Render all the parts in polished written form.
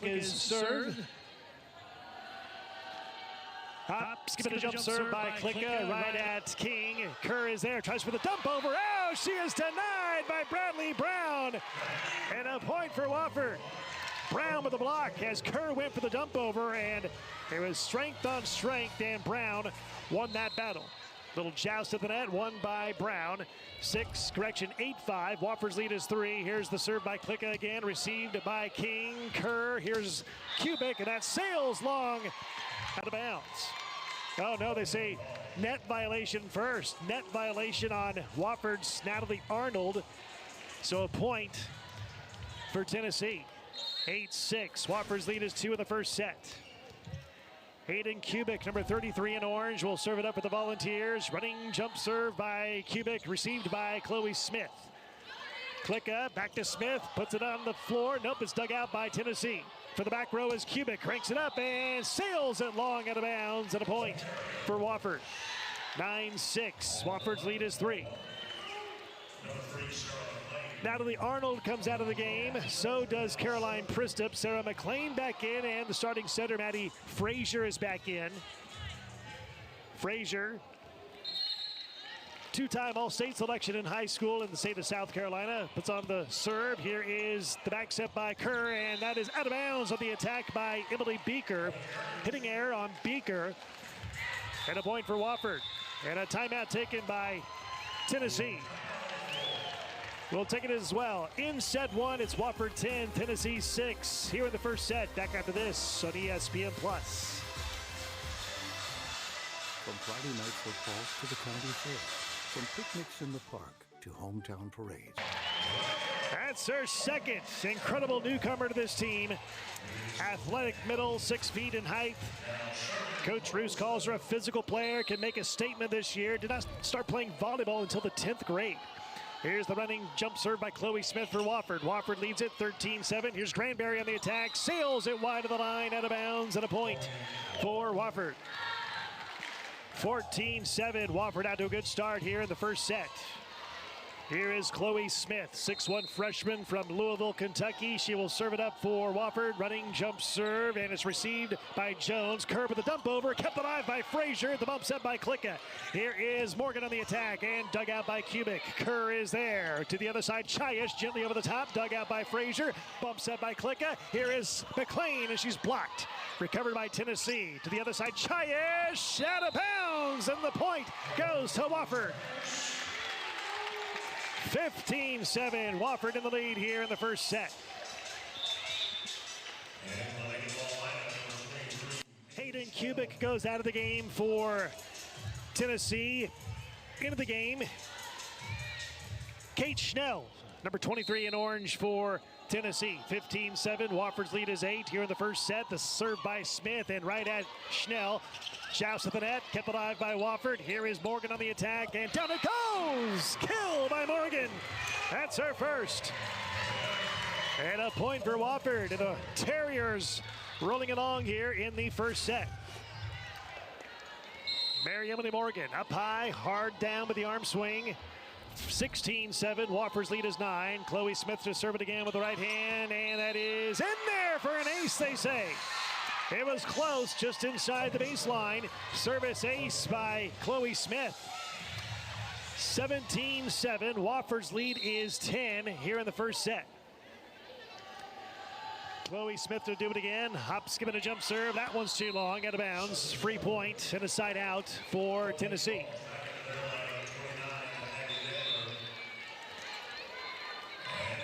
Is serve. Skipping a jump serve by Klicka, right at King. Kerr is there, tries for the dump over. Oh, she is denied by Bradley Brown. And a point for Wofford. Brown with the block as Kerr went for the dump over, and it was strength on strength, and Brown won that battle. Little joust at the net, won by Brown. 8-5. Wofford's lead is 3. Here's the serve by Klicka again, received by King. Kerr, here's Kubik, and that sails long out of bounds. Oh no, they say net violation first. Net violation on Wofford's Natalie Arnold. So a point for Tennessee. 8-6. Wofford's lead is 2 in the first set. Hayden Kubik, number 33 in orange, will serve it up for the Volunteers. Running jump serve by Kubik, received by Chloe Smith. Klicka, back to Smith, puts it on the floor. Nope, it's dug out by Tennessee. For the back row is Kubik, cranks it up and sails it long out of bounds, and a point for Wofford. 9-6. Wofford's lead is 3. Natalie Arnold comes out of the game. So does Caroline Pristup. Sarah McLean back in, and the starting center, Maddie Frazier, is back in. Frazier, two-time All-State selection in high school in the state of South Carolina, puts on the serve. Here is the back set by Kerr, and that is out of bounds on the attack by Emily Beaker. Hitting air on Beaker, and a point for Wofford. And a timeout taken by Tennessee. We'll take it as well. In set 1, it's Wofford 10, Tennessee 6. Here in the first set, back after this on ESPN+. From Friday night footballs to the county fair, from picnics in the park to hometown parades. That's her second incredible newcomer to this team. Athletic middle, 6 feet in height. Coach Roos calls her a physical player, can make a statement this year. Did not start playing volleyball until the 10th grade. Here's the running jump serve by Chloe Smith for Wofford. Wofford leads it 13-7. Here's Granberry on the attack. Sails it wide of the line, out of bounds, and a point for Wofford. 14-7. Wofford out to a good start here in the first set. Here is Chloe Smith, 6'1" freshman from Louisville, Kentucky. She will serve it up for Wofford. Running jump serve, and it's received by Jones. Kerr with the dump over, kept alive by Frazier. The bump set by Klicka. Here is Morgan on the attack, and dug out by Kubik. Kerr is there. To the other side, Chayish gently over the top, dug out by Frazier. Bump set by Klicka. Here is McLean, and she's blocked. Recovered by Tennessee. To the other side, Chayish, out of bounds, and the point goes to Wofford. 15-7, Wofford in the lead here in the first set. Hayden Kubik goes out of the game for Tennessee. Into the game, Kate Schnell, number 23 in orange for Tennessee. 15-7, Wofford's lead is 8 here in the first set. The serve by Smith, and right at Schnell. Shouts at the net, kept alive by Wofford. Here is Morgan on the attack, and down it goes! Kill by Morgan. That's her first. And a point for Wofford. And the Terriers rolling along here in the first set. Mary Emily Morgan up high, hard down with the arm swing. 16-7, Wofford's lead is 9. Chloe Smith to serve it again with the right hand, and that is in there for an ace, they say. It was close, just inside the baseline. Service ace by Chloe Smith. 17-7, Wofford's lead is 10 here in the first set. Chloe Smith to do it again. Hop, skip, and a jump serve. That one's too long, out of bounds. Free point and a side out for Tennessee.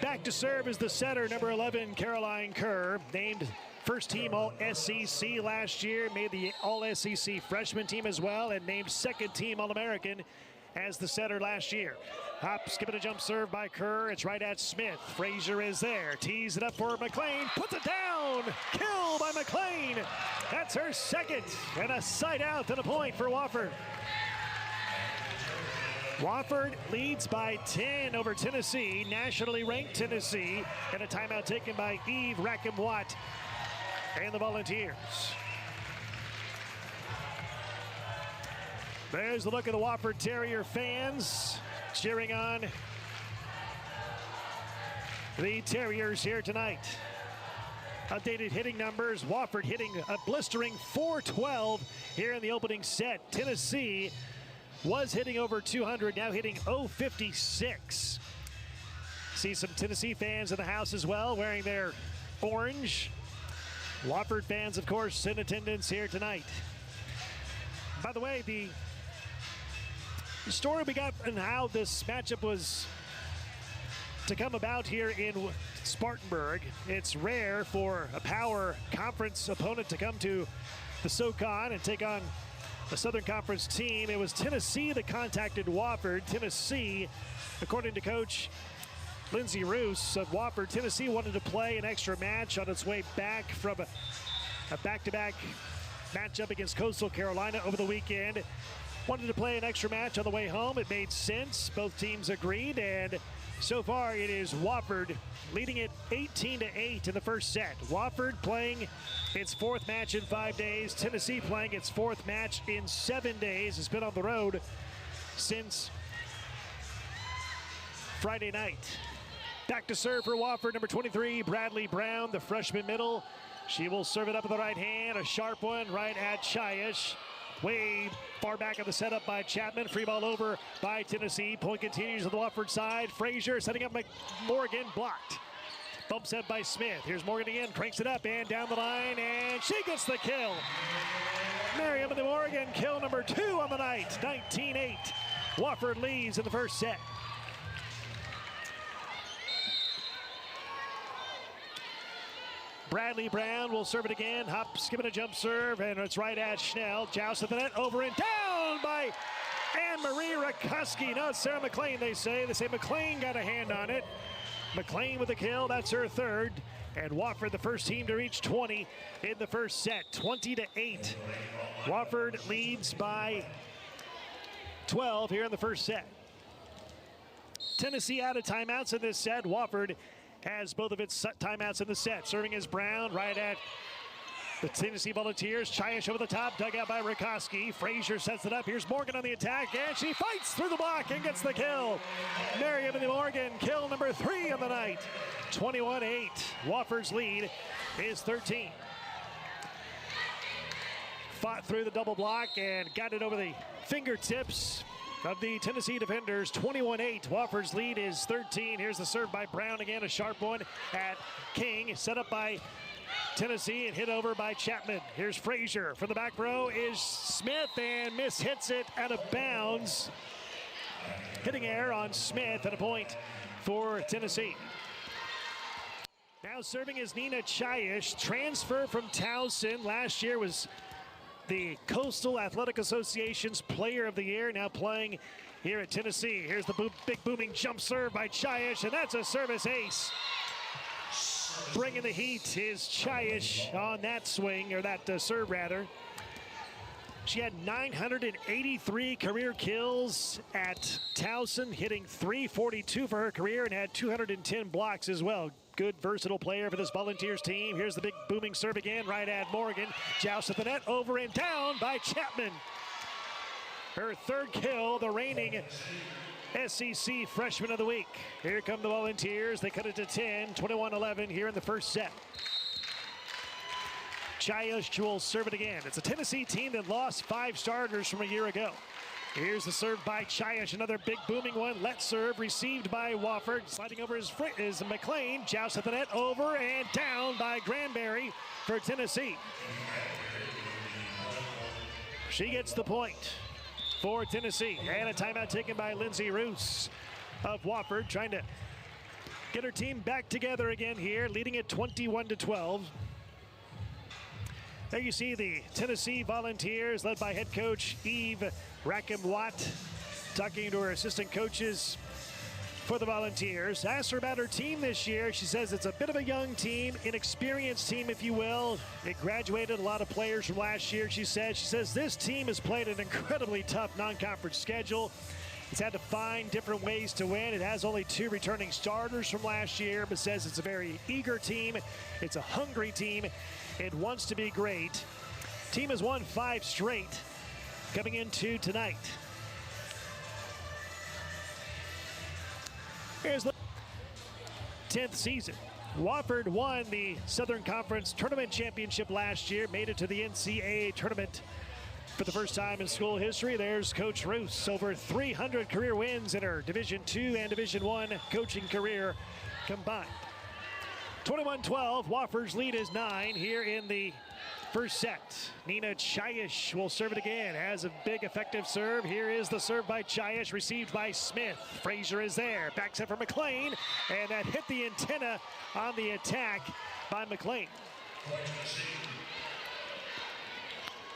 Back to serve is the setter, number 11, Caroline Kerr, named first team All-SEC last year, made the All-SEC freshman team as well, and named second team All-American as the setter last year. Hop, skip, and a jump serve by Kerr. It's right at Smith. Frazier is there. Tees it up for McLean. Puts it down. Kill by McLean. That's her second. And a side out and a point for Wofford. Wofford leads by 10 over Tennessee, nationally ranked Tennessee, and a timeout taken by Eve Rackham-Watt and the Volunteers. There's the look of the Wofford Terrier fans cheering on the Terriers here tonight. Updated hitting numbers. Wofford hitting a blistering .412 here in the opening set. Tennessee was hitting over 200, now hitting .056. See some Tennessee fans in the house as well, wearing their orange. Wofford fans, of course, in attendance here tonight. By the way, the story we got and how this matchup was to come about here in Spartanburg. It's rare for a power conference opponent to come to the SoCon and take on a Southern Conference team. It was Tennessee that contacted Wofford. Tennessee, according to Coach Lindsey Roos of Wofford, Tennessee wanted to play an extra match on its way back from a back-to-back matchup against Coastal Carolina over the weekend. Wanted to play an extra match on the way home. It made sense. Both teams agreed, and so far it is Wofford leading it 18-8 in the first set. Wofford playing its fourth match in 5 days. Tennessee playing its fourth match in 7 days. It's been on the road since Friday night. Back to serve for Wofford, number 23, Bradley Brown, the freshman middle. She will serve it up with the right hand, a sharp one right at Chiash. Way far back of the setup by Chapman. Free ball over by Tennessee. Point continues on the Wofford side. Frazier setting up Morgan, blocked. Bump set by Smith. Here's Morgan again, cranks it up and down the line, and she gets the kill. Miriam and the Morgan, kill number 2 on the night. 19-8. Wofford leads in the first set. Bradley Brown will serve it again. Hop, skip it a jump serve, and it's right at Schnell. Joust at the net, over and down by Anne-Marie Rakoski. No, it's Sarah McLean, they say. They say McLean got a hand on it. McLean with the kill, that's her third. And Wofford, the first team to reach 20 in the first set, 20-8. Wofford leads by 12 here in the first set. Tennessee out of timeouts in this set. Wofford has both of its timeouts in the set. Serving is Brown right at the Tennessee Volunteers. Chiash over the top, dug out by Rakoski. Frazier sets it up. Here's Morgan on the attack, and she fights through the block and gets the kill. Miriam and the Morgan, kill number 3 of the night. 21-8. Wofford's lead is 13. Fought through the double block and got it over the fingertips of the Tennessee defenders. 21-8. Wofford's lead is 13. Here's the serve by Brown again, a sharp one at King. Set up by Tennessee and hit over by Chapman. Here's Frazier. From the back row is Smith, and Miss hits it out of bounds. Hitting air on Smith, and a point for Tennessee. Now serving is Nina Chiash. Transfer from Towson. Last year was the Coastal Athletic Association's Player of the Year, now playing here at Tennessee. Here's the big booming jump serve by Chiash, and that's a service ace. Bringing the heat is Chiash on that swing, or that serve rather. She had 983 career kills at Towson, hitting .342 for her career, and had 210 blocks as well. Good, versatile player for this Volunteers team. Here's the big booming serve again, right at Morgan. Joust at the net, over and down by Chapman. Her third kill, the reigning SEC Freshman of the Week. Here come the Volunteers. They cut it to 10, 21-11 here in the first set. Chiash will serve it again. It's a Tennessee team that lost 5 starters from a year ago. Here's the serve by Chiash, another big booming one. Let serve, received by Wofford. Sliding over is McLean. Joust at the net, over and down by Granberry for Tennessee. She gets the point for Tennessee. And a timeout taken by Lindsey Roos of Wofford, trying to get her team back together again here, leading it 21-12. There you see the Tennessee Volunteers, led by head coach Eve Rackham-Watt, talking to her assistant coaches for the Volunteers. Asked her about her team this year. She says it's a bit of a young team, inexperienced team, if you will. It graduated a lot of players from last year, she says. She says this team has played an incredibly tough non-conference schedule. It's had to find different ways to win. It has only 2 returning starters from last year, but says it's a very eager team. It's a hungry team. It wants to be great. Team has won 5 straight coming into tonight. Here's the 10th season Wofford won the Southern Conference Tournament Championship last year, made it to the NCAA tournament for the first time in school history. There's Coach Roos, over 300 career wins in her Division II and Division I coaching career combined. 21-12, Wofford's lead is 9 here in the first set. Nina Chayish will serve it again. Has a big effective serve. Here is the serve by Chayish, received by Smith. Frazier is there. Backs it for McLean, and that hit the antenna on the attack by McLean.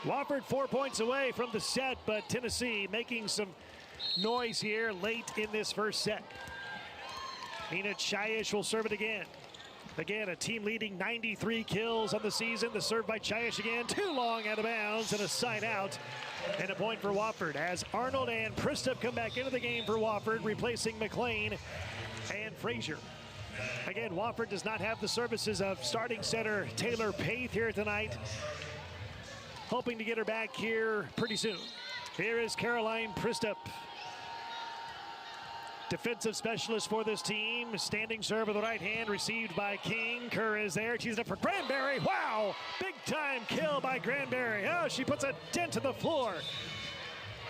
Wofford 4 points away from the set, but Tennessee making some noise here late in this first set. Nina Chayish will serve it again. Again, a team leading 93 kills on the season. The serve by Chayish again, too long out of bounds, and a side out. And a point for Wofford as Arnold and Pristup come back into the game for Wofford, replacing McLean and Frazier. Again, Wofford does not have the services of starting center Taylor Paith here tonight. Hoping to get her back here pretty soon. Here is Caroline Pristup, defensive specialist for this team. Standing serve with the right hand, received by King. Kerr is there. She's up for Granberry. Wow! Big time kill by Granberry. Oh, she puts a dent in the floor.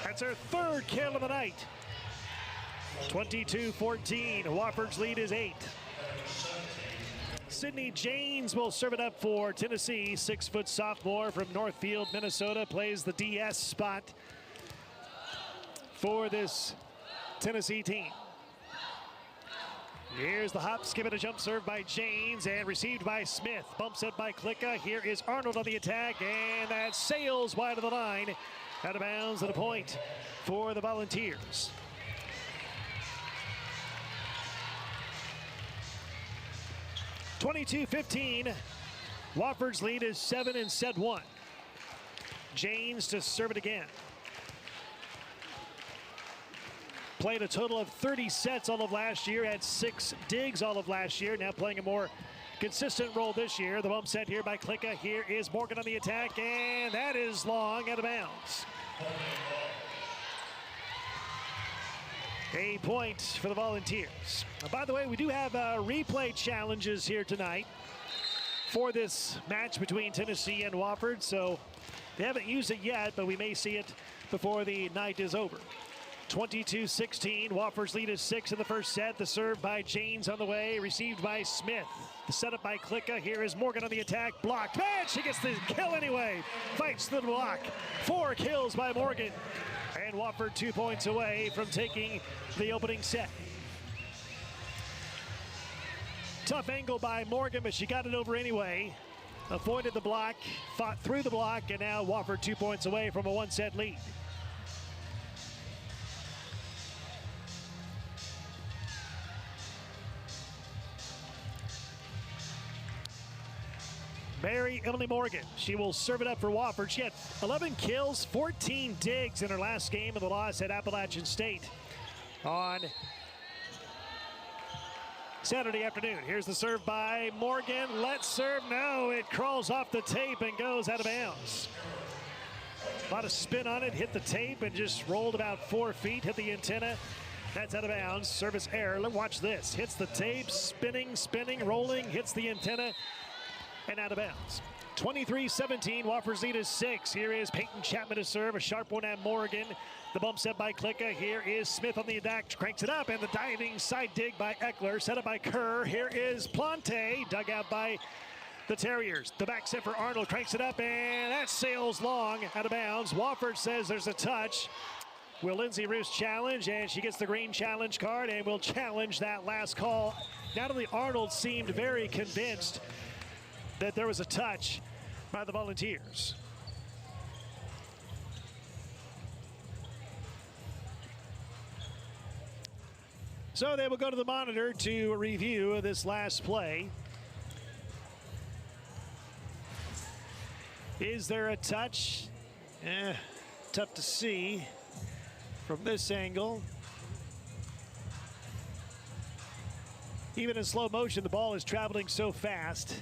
That's her third kill of the night. 22-14. Wofford's lead is 8. Sydney Janes will serve it up for Tennessee. 6-foot sophomore from Northfield, Minnesota, plays the DS spot for this Tennessee team. Here's the hop, skip, and a jump serve by Janes, and received by Smith. Bump set by Klicka. Here is Arnold on the attack, and that sails wide of the line. Out of bounds and a point for the Volunteers. (22-15). Wofford's lead is 7 in set 1. Janes to serve it again. Played a total of 30 sets all of last year, had 6 digs all of last year, now playing a more consistent role this year. The bump set here by Klicka. Here is Morgan on the attack, and that is long, out of bounds. A point for the Volunteers. By the way, we do have replay challenges here tonight for this match between Tennessee and Wofford, so they haven't used it yet, but we may see it before the night is over. 22-16, Wofford's lead is 6 in the first set. The serve by Janes on the way, received by Smith. The setup by Klicka. Here is Morgan on the attack, blocked. Man, she gets the kill anyway. Fights the block. 4 kills by Morgan. And Wofford 2 points away from taking the opening set. Tough angle by Morgan, but she got it over anyway. Avoided the block, fought through the block, and now Wofford 2 points away from a 1-set lead. Mary Emily Morgan, she will serve it up for Wofford. She had 11 kills, 14 digs in her last game of the loss at Appalachian State on Saturday afternoon. Here's the serve by Morgan. Let's serve. No, it crawls off the tape and goes out of bounds. A lot of spin on it, hit the tape and just rolled about 4 feet, hit the antenna. That's out of bounds. Service error. Watch this. Hits the tape, spinning, rolling, hits the antenna, and out of bounds. 23-17, Wofford's lead is 6. Here is Peyton Chapman to serve, a sharp one at Morgan. The bump set by Klicka. Here is Smith on the attack, cranks it up, and the diving side dig by Eckler, set up by Kerr. Here is Plante, dug out by the Terriers. The back set for Arnold, cranks it up, and that sails long, out of bounds. Wofford says there's a touch. Will Lindsay Roos challenge, and she gets the green challenge card and will challenge that last call. Natalie Arnold seemed very convinced that there was a touch by the Volunteers. So they will go to the monitor to review this last play. Is there a touch? Tough to see from this angle. Even in slow motion, the ball is traveling so fast.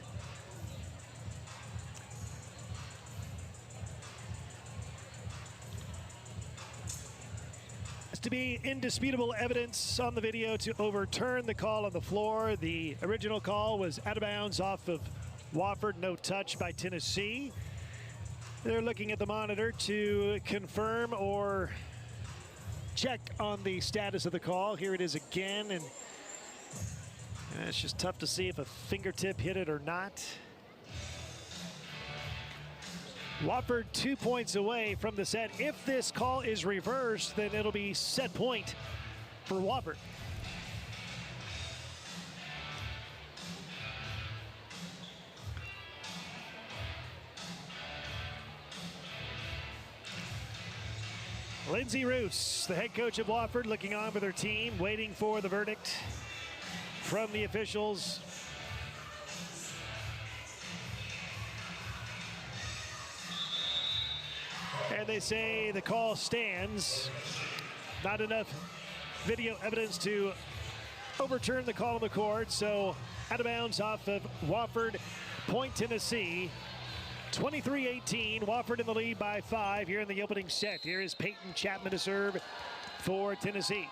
to be indisputable evidence on the video to overturn the call on the floor. The original call was out of bounds off of Wofford, no touch by Tennessee. They're looking at the monitor to confirm or check on the status of the call. Here it is again, and it's just tough to see if a fingertip hit it or not. Wofford 2 points away from the set. If this call is reversed, then it'll be set point for Wofford. Lindsay Roos, the head coach of Wofford, looking on with her team, waiting for the verdict from the officials. And they say the call stands. Not enough video evidence to overturn the call on the court, so out of bounds off of Wofford, point Tennessee. 23-18, Wofford in the lead by 5 here in the opening set. Here is Peyton Chapman to serve for Tennessee.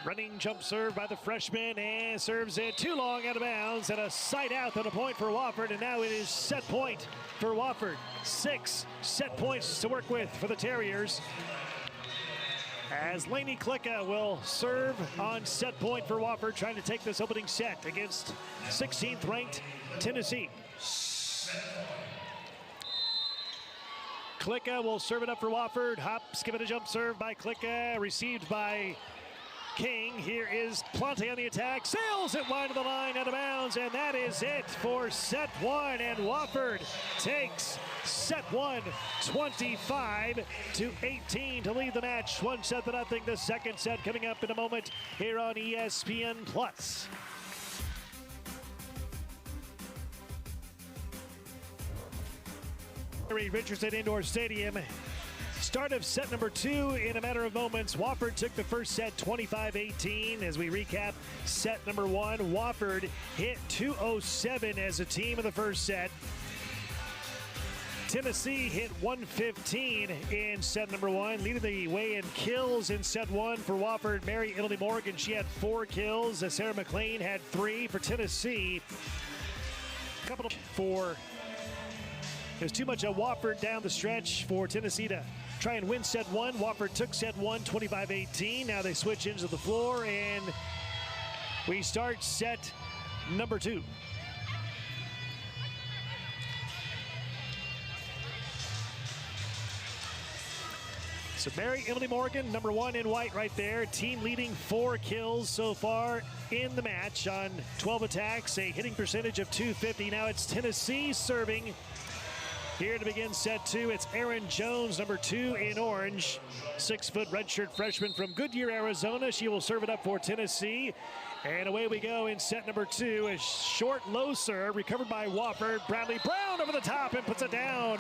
Running jump serve by the freshman, and serves it too long out of bounds, and a side out on a point for Wofford, and now it is set point for Wofford. 6 set points to work with for the Terriers, as Lainey Klicka will serve on set point for Wofford, trying to take this opening set against 16th ranked Tennessee. Klicka will serve it up for Wofford. Hop, skip it, a jump serve by Klicka, received by King. Here is Plante on the attack, sails it wide of the line, out of bounds, and that is it for set one. And Wofford takes set one, 25-18 to lead the match. 1-0. The second set coming up in a moment here on ESPN Plus. Richardson Indoor Stadium. Start of set number 2 in a matter of moments. Wofford took the first set 25-18. As we recap set number 1, Wofford hit 207 as a team in the first set. Tennessee hit 115 in set number 1. Leading the way in kills in set 1 for Wofford, Mary Emily Morgan. She had 4 kills. Sarah McLean had 3 for Tennessee. There's too much of Wofford down the stretch for Tennessee to try and win set 1. Wofford took set 1, 25-18. Now they switch ends of the floor, and we start set number 2. So Mary Emily Morgan, number 1 in white right there. Team leading 4 kills so far in the match on 12 attacks, a hitting percentage of .250. Now it's Tennessee serving. Here to begin set 2, it's Erin Jones, number 2 in orange. 6-foot redshirt freshman from Goodyear, Arizona. She will serve it up for Tennessee. And away we go in set number 2. A short low serve recovered by Wofford. Bradley Brown over the top and puts it down.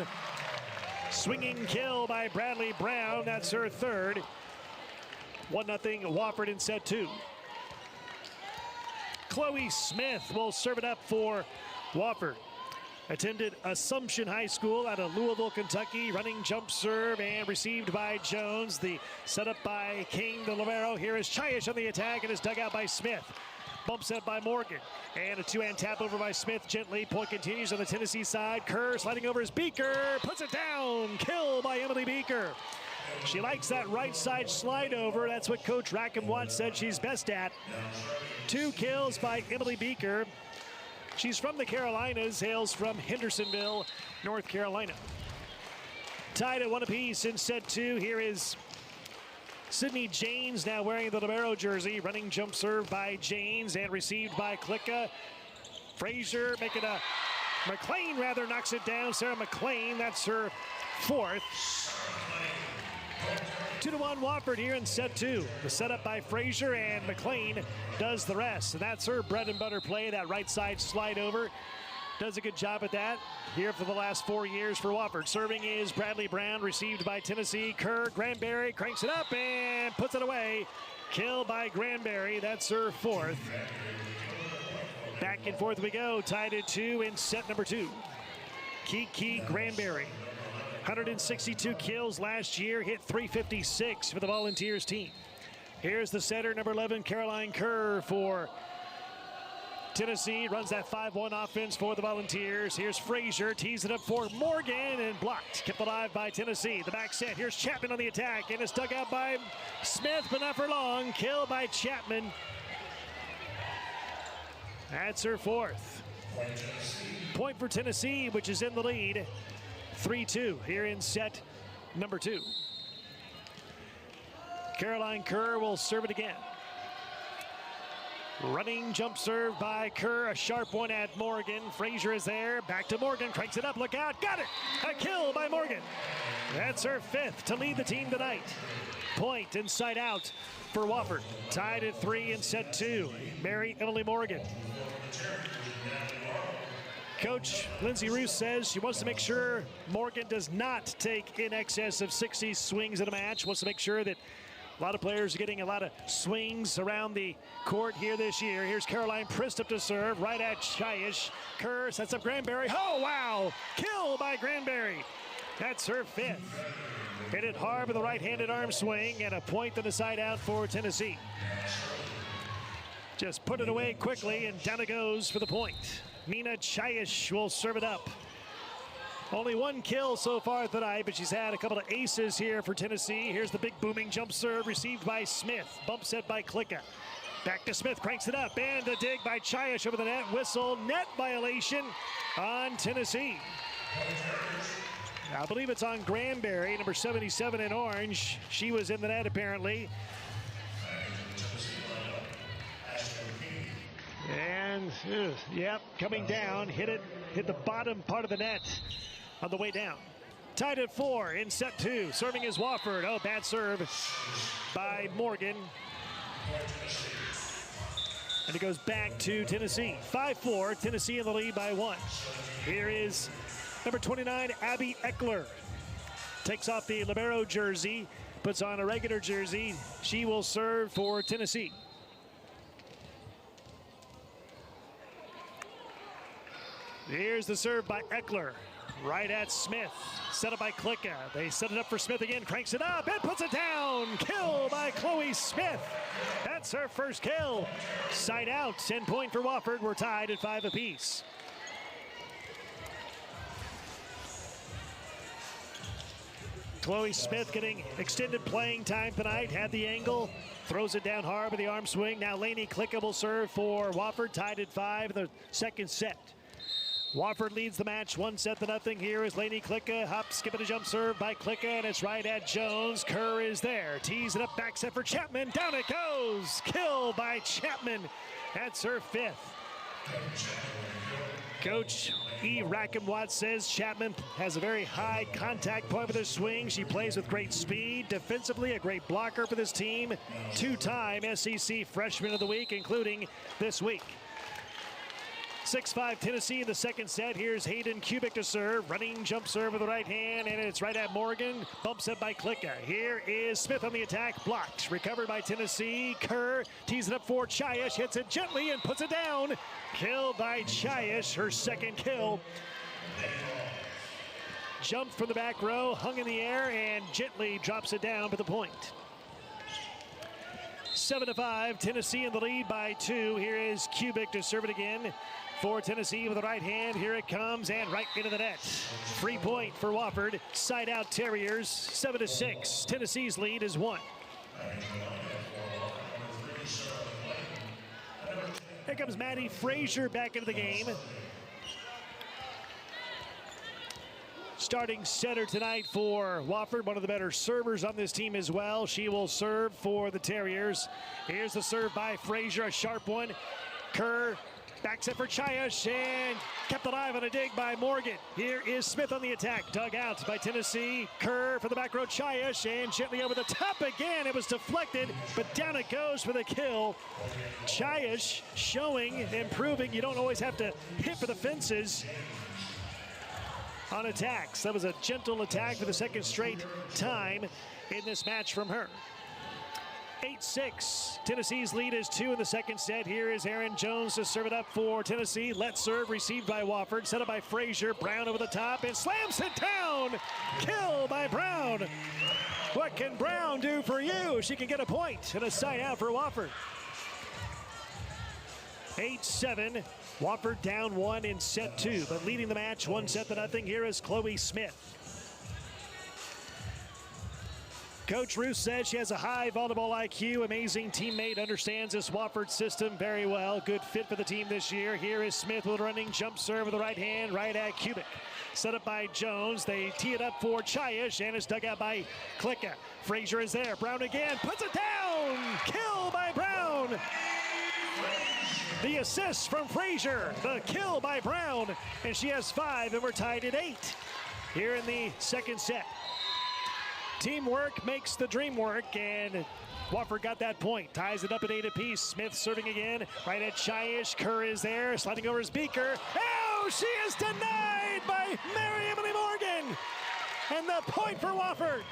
Swinging kill by Bradley Brown. That's her third. 1-0 Wofford in set 2. Chloe Smith will serve it up for Wofford. Attended Assumption High School out of Louisville, Kentucky. Running jump serve and received by Jones. The setup by King, the libero. Here is Chayish on the attack, and is dug out by Smith. Bump set by Morgan. And a two-hand tap over by Smith gently. Point continues on the Tennessee side. Kerr sliding over his Beaker. Puts it down. Kill by Emily Beaker. She likes that right side slide over. That's what Coach Rackham Watts said she's best at. 2 kills by Emily Beaker. She's from the Carolinas, hails from Hendersonville, North Carolina. Tied at 1 apiece in set 2. Here is Sydney Janes, now wearing the libero jersey. Running jump serve by Janes and received by Klicka. Frazier making a... McLean rather knocks it down. Sarah McLean, that's her 4th. 2-1 Wofford here in set 2. The setup by Frazier, and McLean does the rest. And that's her bread and butter play, that right side slide over. Does a good job at that here for the last 4 years for Wofford. Serving is Bradley Brown, received by Tennessee. Kerr, Granberry cranks it up and puts it away. Kill by Granberry, that's her 4th. Back and forth we go, tied at 2 in set number 2. Kiki Granberry. 162 kills last year, hit .356 for the Volunteers team. Here's the setter, number 11, Caroline Kerr for Tennessee. Runs that 5-1 offense for the Volunteers. Here's Frazier, tees it up for Morgan and blocked. Kept alive by Tennessee. The back set, here's Chapman on the attack, and it's dug out by Smith, but not for long. Kill by Chapman. That's her fourth. Point for Tennessee, which is in the lead. 3-2 here in set number 2. Caroline Kerr will serve it again. Running jump serve by Kerr, a sharp one at Morgan. Frazier is there, back to Morgan, cranks it up, look out, got it! A kill by Morgan. That's her 5th to lead the team tonight. Point inside out for Wofford. Tied at 3 in set 2. Mary Emily Morgan. Coach Lindsay Roos says she wants to make sure Morgan does not take in excess of 60 swings in a match. Wants to make sure that a lot of players are getting a lot of swings around the court here this year. Here's Caroline Prist up to serve, right at Chayish. Kerr sets up Granberry. Oh, wow! Kill by Granberry. That's her 5th. Hit it hard with a right-handed arm swing, and a point to the side out for Tennessee. Just put it away quickly, and down it goes for the point. Nina Chayish will serve it up. Only 1 kill so far tonight, but she's had a couple of aces here for Tennessee. Here's the big booming jump serve received by Smith. Bump set by Klicka. Back to Smith, cranks it up, and a dig by Chayish over the net. Whistle, net violation on Tennessee. I believe it's on Granberry, number 77 in orange. She was in the net apparently. And, yep, coming down, hit the bottom part of the net on the way down. Tied at 4 in set 2. Serving is Wofford. Oh, bad serve by Morgan. And it goes back to Tennessee. 5-4, Tennessee in the lead by 1. Here is number 29, Abby Eckler. Takes off the libero jersey, puts on a regular jersey. She will serve for Tennessee. Here's the serve by Eckler. Right at Smith. Set up by Klicka. They set it up for Smith again. Cranks it up and puts it down. Kill by Chloe Smith. That's her first kill. Side out. 10 point for Wofford. We're tied at 5 apiece. Chloe Smith getting extended playing time tonight. Had the angle. Throws it down hard with the arm swing. Now Lainey Klicka will serve for Wofford. Tied at 5 in the second set. Wofford leads the match 1-0. Here is Lainey Klicka. Hop, skip and a jump serve by Klicka, and it's right at Jones. Kerr is there. Tees it up, back set for Chapman. Down it goes. Kill by Chapman. That's her 5th. Coach E. Rackham-Watt says Chapman has a very high contact point with her swing. She plays with great speed. Defensively, a great blocker for this team. 2-time SEC Freshman of the Week, including this week. 6-5 Tennessee in the second set. Here's Hayden Kubik to serve. Running jump serve with the right hand, and it's right at Morgan. Bump set by Klicka. Here is Smith on the attack. Blocked. Recovered by Tennessee. Kerr tees it up for Chayish. Hits it gently and puts it down. Kill by Chayish. Her second kill. Jumped from the back row. Hung in the air and gently drops it down for the point. 7-5. Tennessee in the lead by 2. Here is Kubik to serve it again. For Tennessee with the right hand. Here it comes and right into the net. 3 point for Wofford. Side out Terriers. 7-6. Tennessee's lead is 1. Here comes Maddie Frazier back into the game. Starting setter tonight for Wofford, one of the better servers on this team as well. She will serve for the Terriers. Here's the serve by Frazier, a sharp one. Kerr back set for Chayish and kept alive on a dig by Morgan. Here is Smith on the attack, dug out by Tennessee. Kerr for the back row, Chayish, and gently over the top again. It was deflected, but down it goes for the kill. Chayish showing, improving. You don't always have to hit for the fences on attacks. That was a gentle attack for the second straight time in this match from her. 8-6. Tennessee's lead is 2 in the second set. Here is Aaron Jones to serve it up for Tennessee. Let serve, received by Wofford. Set up by Frazier. Brown over the top and slams it down. Kill by Brown. What can Brown do for you? She can get a point and a side out for Wofford. 8-7. Wofford down 1 in set 2, but leading the match 1-0. Here is Chloe Smith. Coach Ruth says she has a high volleyball IQ, amazing teammate, understands this Wofford system very well. Good fit for the team this year. Here is Smith with a running jump serve with the right hand, right at Kubik. Set up by Jones. They tee it up for Chayish, and it's dug out by Klicka. Frazier is there. Brown again, puts it down. Kill by Brown. The assist from Frazier, the kill by Brown, and she has 5, and we're tied at 8 here in the second set. Teamwork makes the dream work, and Wofford got that point. Ties it up at 8 apiece. Smith serving again, right at Chayish. Kerr is there, sliding over his Beaker. Oh, she is denied by Mary Emily Morgan, and the point for Wofford.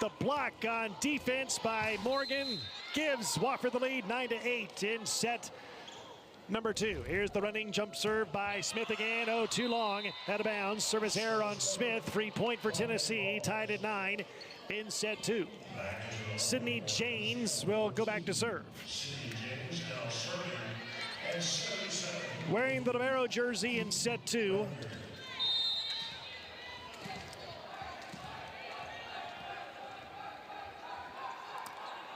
The block on defense by Morgan gives Wofford the lead, 9-8 in set number 2. Here's the running jump serve by Smith again. Oh, too long. Out of bounds. Service error on Smith. Free point for Tennessee. Tied at 9 in set 2. Sydney Janes will go back to serve. Wearing the libero jersey in set 2.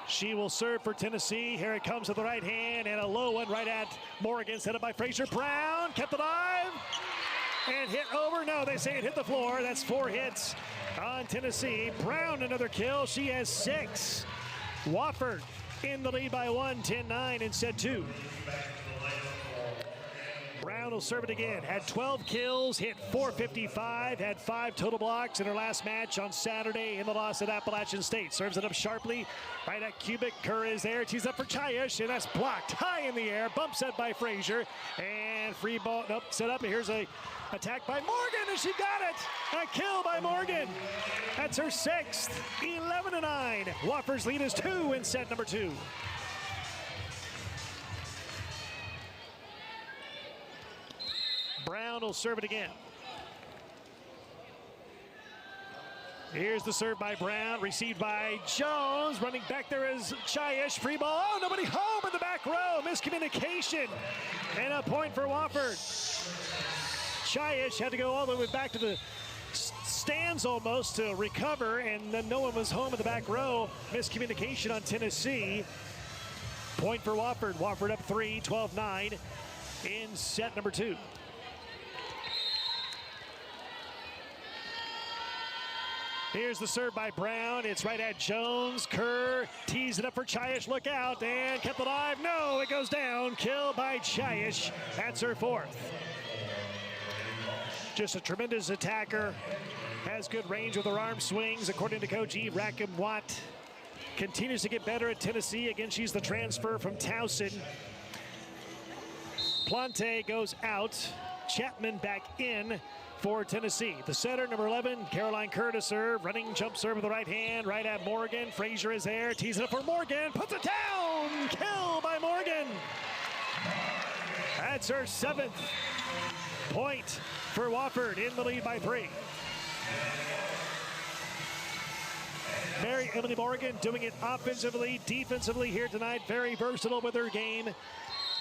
She will serve for Tennessee. Here it comes with the right hand, and a low one right at Morgan. Set up by Frazier. Brown kept alive and hit over. No, they say it hit the floor. That's 4 hits on Tennessee. Brown another kill. She has 6. Wofford in the lead by 1, 10-9 in set 2. Brown will serve it again. Had 12 kills, hit .455, had 5 total blocks in her last match on Saturday in the loss at Appalachian State. Serves it up sharply, right at Kubik. Kerr is there. Tees up for Chayish, and that's blocked high in the air. Bump set by Frazier, and free ball. Nope, set up. Here's a attack by Morgan, and she got it. A kill by Morgan. That's her 6th. 11-9. Wofford's lead is 2 in set number 2. Brown will serve it again. Here's the serve by Brown, received by Jones. Running back there is Chayish. Free ball. Oh, nobody home in the back row. Miscommunication. And a point for Wofford. Chayish had to go all the way back to the stands almost to recover, and then no one was home in the back row. Miscommunication on Tennessee. Point for Wofford. Wofford up 3, 12-9 in set number 2. Here's the serve by Brown. It's right at Jones. Kerr tees it up for Chayish. Look out, and kept alive. No, it goes down. Kill by Chayish. That's her 4th. Just a tremendous attacker. Has good range with her arm swings, according to Coach E. Rackham Watt. Continues to get better at Tennessee. Again, she's the transfer from Towson. Plante goes out. Chapman back in for Tennessee. The setter, number 11, Caroline Kerr to serve. Running jump serve with the right hand, right at Morgan. Frazier is there, tees it up for Morgan, puts it down! Kill by Morgan! That's her 7th point for Wofford, in the lead by 3. Mary Emily Morgan doing it offensively, defensively here tonight. Very versatile with her game.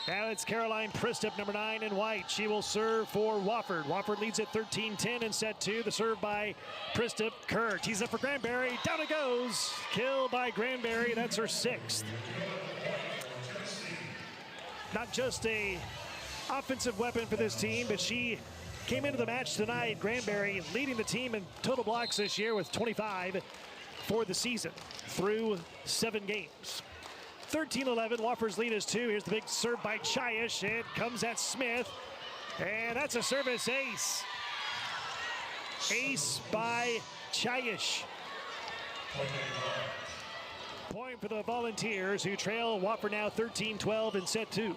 Now it's Caroline Pristup, number 9 in white. She will serve for Wofford. Wofford leads at 13-10 in set 2. The serve by Pristup. Kerr tees up for Granberry. Down it goes. Kill by Granberry. That's her 6th. Not just a offensive weapon for this team, but she came into the match tonight. Granberry leading the team in total blocks this year with 25 for the season through 7 games. 13-11, Wofford's lead is 2. Here's the big serve by Chayish. It comes at Smith, and that's a service ace. Ace by Chayish. Point for the Volunteers, who trail Wofford now 13-12 in set 2.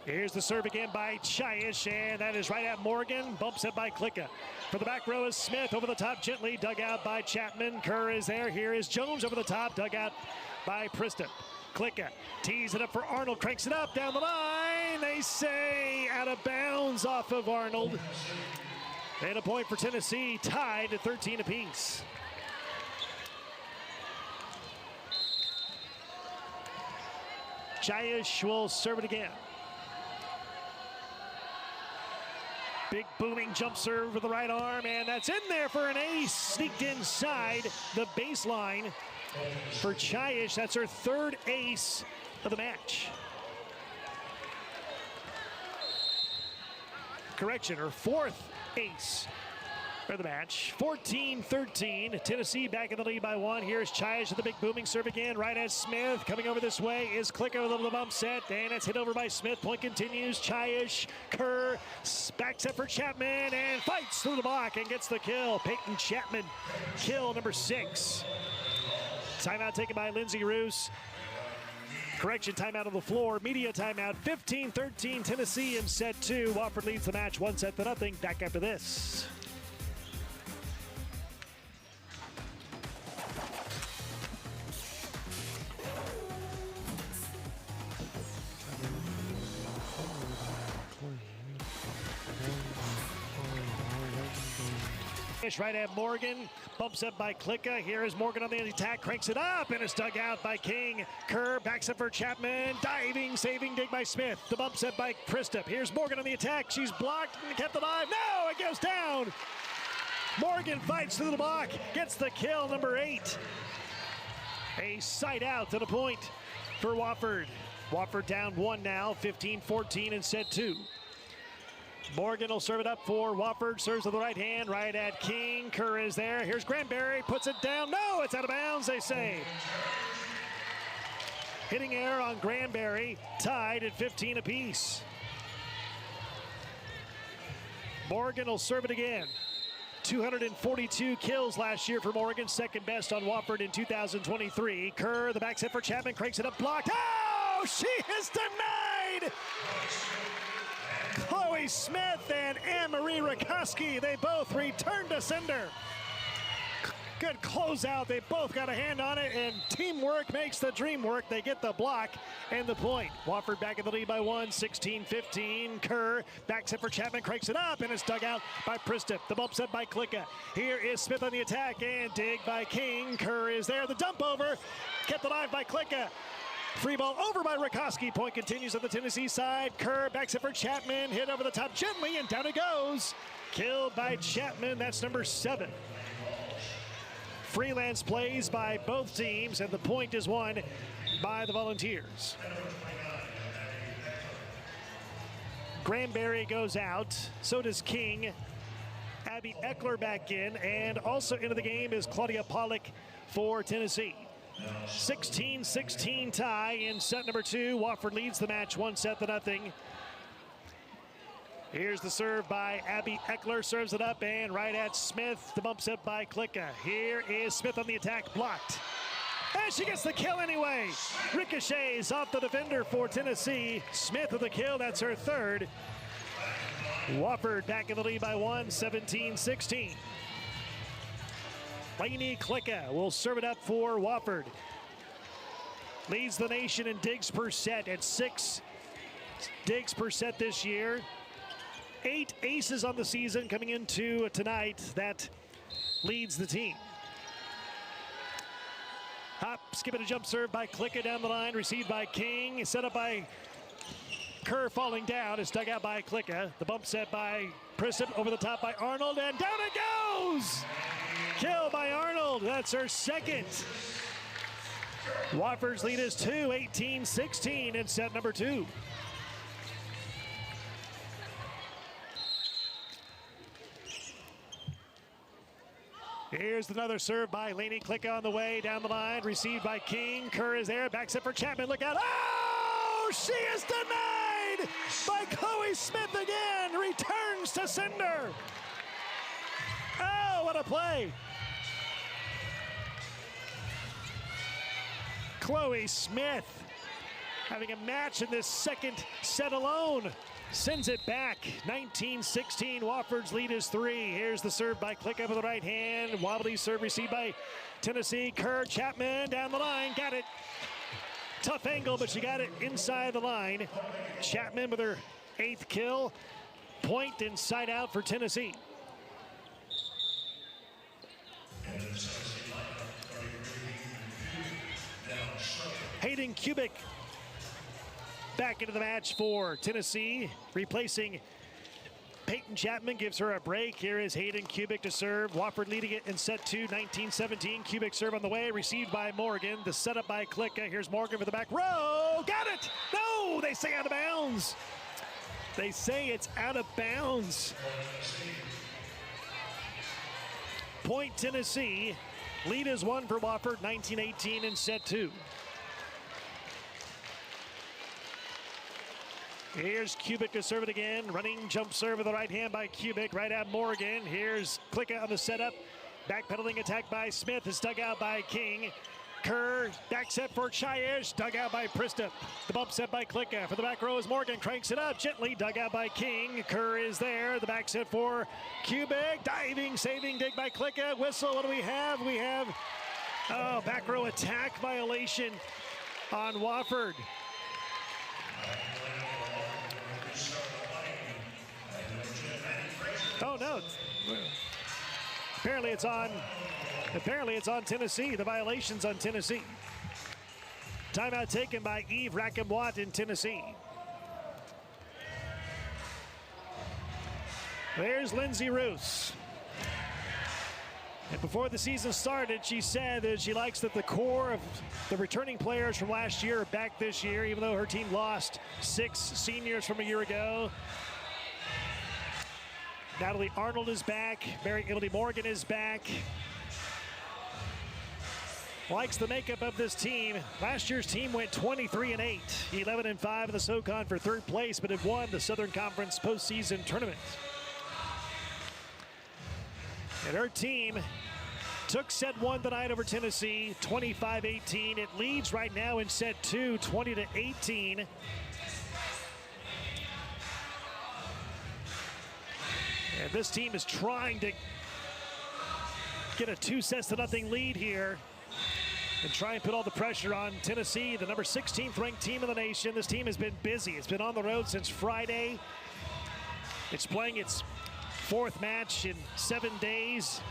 Here's the serve again by Chayish, and that is right at Morgan. Bumps it by Klicka. For the back row is Smith. Over the top gently, dug out by Chapman. Kerr is there. Here is Jones over the top, dug out by Preston. Klicka tees it up for Arnold, cranks it up down the line. They say out of bounds off of Arnold. And a point for Tennessee, tied at 13 apiece. Chayish will serve it again. Big booming jump serve with the right arm, and that's in there for an ace. Sneaked inside the baseline for Chayish. That's her third ace of the match. Correction, her fourth ace for the match. 14-13. Tennessee back in the lead by one. Here's Chayish with the big booming serve again. Right at Smith. Coming over this way is Klicka with a little bump set. And it's hit over by Smith. Point continues. Chayish, Kerr, back set for Chapman and fights through the block and gets the kill. Peyton Chapman, kill number 6. Timeout taken by Lindsey Roos. Correction, timeout on the floor. Media timeout. 15-13. Tennessee in set 2. Wofford leads the match 1-0. Back after this. Right at Morgan, bumps up by Klicka. Here is Morgan on the attack, cranks it up, and it's dug out by King. Kerr backs up for Chapman, diving, saving dig by Smith. The bump set by Kristup. Here's Morgan on the attack. She's blocked and kept alive. No, it goes down. Morgan fights through the block, gets the kill, number 8. A side out to the point for Wofford. Wofford down 1 now, 15-14 in set 2. Morgan will serve it up for Wofford. Serves with the right hand, right at King. Kerr is there. Here's Granberry, puts it down. No, it's out of bounds, they say. Hitting error on Granberry, tied at 15 apiece. Morgan will serve it again. 242 kills last year for Morgan, second best on Wofford in 2023. Kerr, the back set for Chapman, cranks it up, blocked. Oh, she is denied! Chloe Smith and Anne-Marie Rakoski, they both return to sender. Good closeout. They both got a hand on it, and teamwork makes the dream work. They get the block and the point. Wofford back in the lead by 1, 16-15. Kerr backs it for Chapman, cranks it up, and it's dug out by Pristup. The bump set by Klicka. Here is Smith on the attack, and dig by King. Kerr is there. The dump over, kept alive by Klicka. Free ball over by Rakoski. Point continues on the Tennessee side. Kerr backs it for Chapman. Hit over the top gently, and down it goes. Killed by Chapman. That's number 7. Freelance plays by both teams, and the point is won by the Volunteers. Granberry goes out. So does King. Abby Eckler back in, and also into the game is Claudia Pollock for Tennessee. 16-16 tie in set number 2. Wofford leads the match 1-0. Here's the serve by Abby Eckler, serves it up and right at Smith. The bump set by Klicka. Here is Smith on the attack, blocked. And she gets the kill anyway. Ricochets off the defender for Tennessee. Smith with the kill, that's her third. Wofford back in the lead by 1, 17-16. Lainey Klicka will serve it up for Wofford. Leads the nation in digs per set at 6 digs per set this year. 8 aces on the season coming into tonight. That leads the team. Hop, skip, and a jump serve by Klicka down the line. Received by King. Set up by Kerr, falling down. It's dug out by Klicka. The bump set by Pristup, over the top by Arnold, and down it goes! Kill by Arnold. That's her second. Wofford's lead is 2, 18-16 in set number 2. Here's another serve by Lainey Klicka on the way down the line. Received by King. Kerr is there. Backs it for Chapman. Look out. Oh! She is denied by Chloe Smith again. Returns to sender. Oh, what a play. Chloe Smith having a match in this second set alone. Sends it back. 19-16. Wofford's lead is 3. Here's the serve by Klicka with the right hand. Wobbly serve received by Tennessee. Kerr, Chapman down the line. Got it. Tough angle, but she got it inside the line. Chapman with her 8th kill. Point inside out for Tennessee. Hayden Kubik back into the match for Tennessee, replacing Peyton Chapman. Gives her a break. Here is Hayden Kubik to serve. Wofford leading it in set 2, 19-17. Kubik serve on the way, received by Morgan. The setup by Klicka. Here's Morgan for the back row. Got it! No! They say out of bounds. They say it's out of bounds. Point Tennessee. Lead is 1 for Wofford, 19-18 in set 2. Here's Kubik to serve it again. Running jump serve with the right hand by Kubik. Right at Morgan. Here's Klicka on the setup. Backpedaling attack by Smith. Is dug out by King. Kerr, back set for Chayesh. Dug out by Prista. The bump set by Klicka. For the back row is Morgan. Cranks it up gently. Dug out by King. Kerr is there. The back set for Kubik. Diving, saving dig by Klicka. Whistle. What do we have? We have back row attack violation on Wofford. Oh no! Apparently it's on Tennessee. The violation's on Tennessee. Timeout taken by Eve Rackham-Watt in Tennessee. There's Lindsay Roos. And before the season started, she said that she likes that the core of the returning players from last year are back this year, even though her team lost 6 seniors from a year ago. Natalie Arnold is back. Mary Emily Morgan is back. Likes the makeup of this team. Last year's team went 23-8, 11-5 in the SoCon for 3rd place, but had won the Southern Conference postseason tournament. And her team took set 1 tonight over Tennessee, 25-18. It leads right now in set 2, 20-18. And this team is trying to get a 2-0 lead here and try and put all the pressure on Tennessee, the number 16th ranked team in the nation. This team has been busy. It's been on the road since Friday. It's playing its 4th match in 7 days.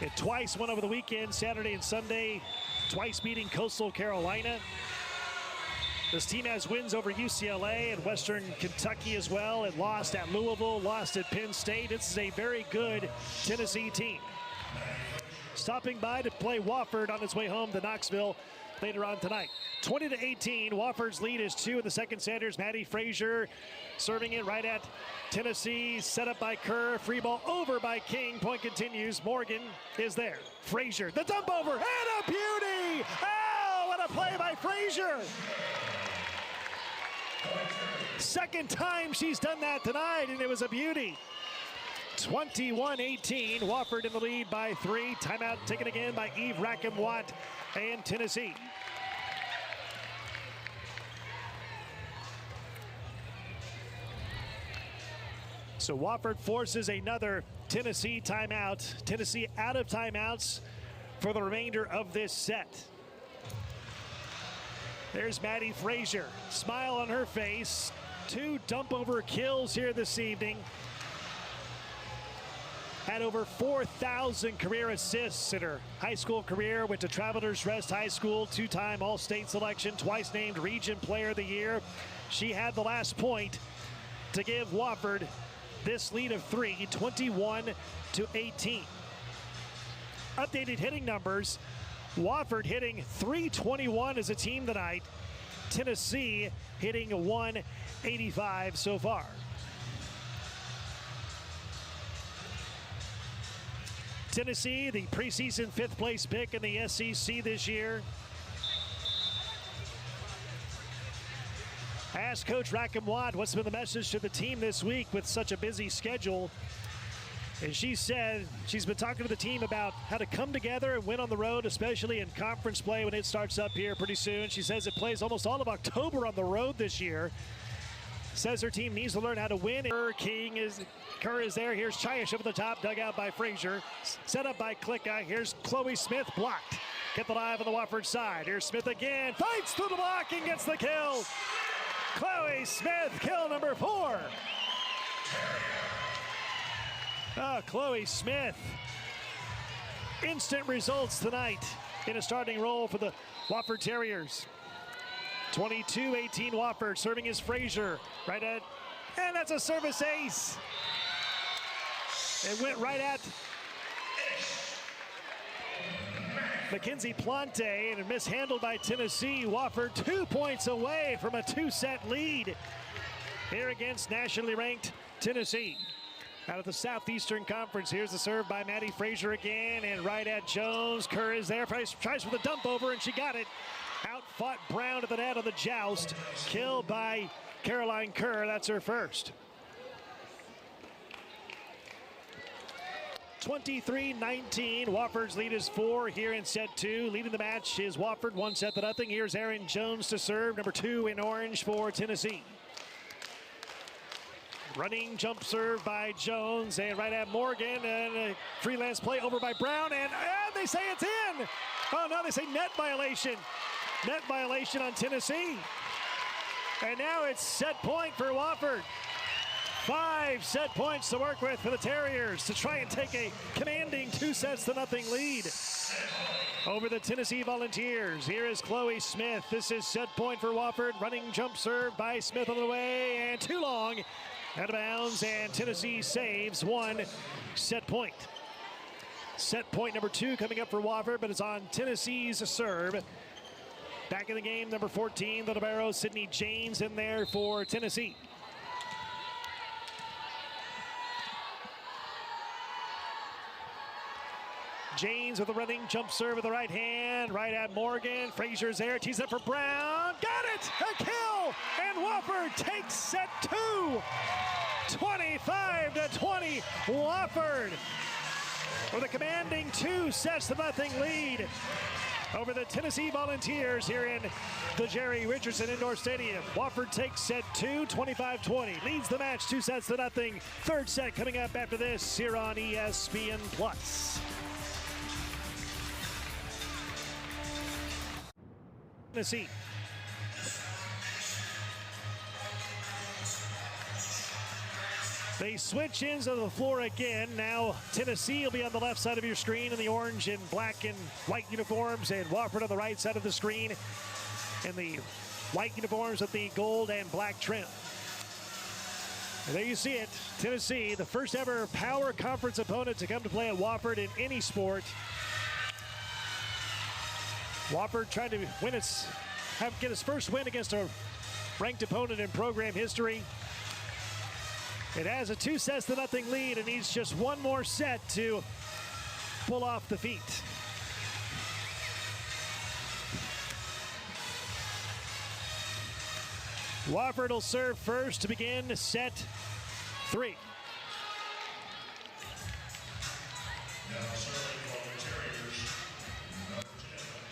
It twice won over the weekend, Saturday and Sunday, twice beating Coastal Carolina. This team has wins over UCLA and Western Kentucky as well. It lost at Louisville, lost at Penn State. This is a very good Tennessee team. Stopping by to play Wofford on its way home to Knoxville later on tonight. 20-18, Wofford's lead is 2 in the second set. Here's Maddie Frazier serving it right at Tennessee. Set up by Kerr, free ball over by King. Point continues, Morgan is there. Frazier, the dump over, and a beauty! Oh, what a play by Frazier! Second time she's done that tonight, and it was a beauty. 21-18, Wofford in the lead by 3. Timeout taken again by Eve Rackham-Watt and Tennessee. So Wofford forces another Tennessee timeout. Tennessee out of timeouts for the remainder of this set. There's Maddie Frazier, smile on her face. 2 dump over kills here this evening. Had over 4,000 career assists in her high school career. Went to Travelers Rest High School, 2-time All-State selection, twice named Region Player of the Year. She had the last point to give Wofford this lead of 3, 21-18. Updated hitting numbers. Wofford hitting .321 as a team tonight. Tennessee hitting .185 so far. Tennessee, the preseason 5th place pick in the SEC this year. Ask Coach Rackham-Watt what's been the message to the team this week with such a busy schedule. And she said she's been talking to the team about how to come together and win on the road, especially in conference play when it starts up here pretty soon. She says it plays almost all of October on the road this year. Says her team needs to learn how to win. Kerr is there. Here's Chiash over the top, dug out by Frazier. Set up by Klicka. Here's Chloe Smith, blocked. Get the live on the Wofford side. Here's Smith again. Fights through the block and gets the kill. Chloe Smith, kill number 4. Oh, Chloe Smith. Instant results tonight in a starting role for the Wofford Terriers. 22-18 Wofford, serving is Frazier. Right at, and that's a service ace. It went right at Mackenzie Plante, and it mishandled by Tennessee. Wofford 2 points away from a 2-set lead here against nationally ranked Tennessee. Out of the Southeastern Conference, here's the serve by Maddie Frazier again, and right at Jones. Kerr is there, tries for the dump over, and she got it. Out-fought Brown at the net on the joust. Killed by Caroline Kerr, that's her first. 23-19, Wofford's lead is 4 here in set 2. Leading the match is Wofford, 1-0. Here's Erin Jones to serve, number 2 in orange for Tennessee. Running jump serve by Jones, and right at Morgan, and a freelance play over by Brown, and they say it's in. Oh no, they say net violation. Net violation on Tennessee. And now it's set point for Wofford. 5 set points to work with for the Terriers to try and take a commanding 2-0 lead over the Tennessee Volunteers. Here is Chloe Smith. This is set point for Wofford. Running jump serve by Smith on the way, and too long. Out of bounds, and Tennessee saves 1 set point. Set point number 2 coming up for Wofford, but it's on Tennessee's serve. Back in the game, number 14, the libero, Sydney Janes in there for Tennessee. Janes with a running jump serve with the right hand, right at Morgan. Frazier's there, tees up for Brown. Got it! A kill! And Wofford takes set 2. 25-20, Wofford with a commanding 2-0 lead over the Tennessee Volunteers here in the Jerry Richardson Indoor Stadium. Wofford takes set 2, 25-20, leads the match 2-0. Third set coming up after this here on ESPN+. Tennessee. They switch ends of the floor again. Now Tennessee will be on the left side of your screen in the orange and black and white uniforms, and Wofford on the right side of the screen in the white uniforms with the gold and black trim. And there you see it. Tennessee, the first ever Power Conference opponent to come to play at Wofford in any sport. Wofford trying to win get his first win against a ranked opponent in program history. It has a 2-0 lead and needs just one more set to pull off the feat. Wofford will serve first to begin set 3.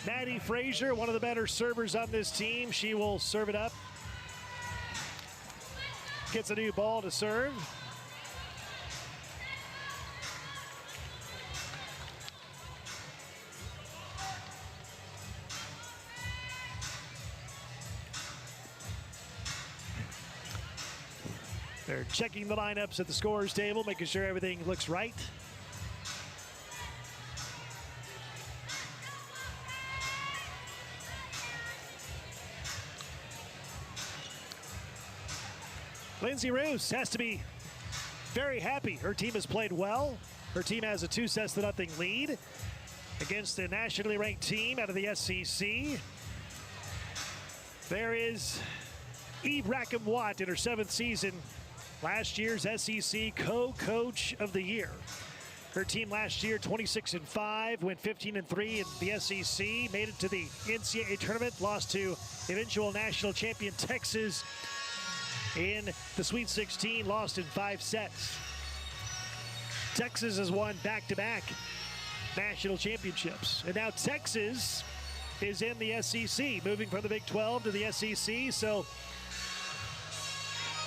Maddie Frazier, one of the better servers on this team. She will serve it up. Gets a new ball to serve. They're checking the lineups at the scorer's table, making sure everything looks right. Lindsay Roos has to be very happy. Her team has played well. Her team has a 2-0 lead against a nationally ranked team out of the SEC. There is Eve Rackham-Watt in her 7th season, last year's SEC Co-Coach of the Year. Her team last year 26-5, went 15-3 in the SEC, made it to the NCAA tournament, lost to eventual national champion Texas in the Sweet 16, lost in 5 sets. Texas has won back-to-back national championships. And now Texas is in the SEC, moving from the Big 12 to the SEC. So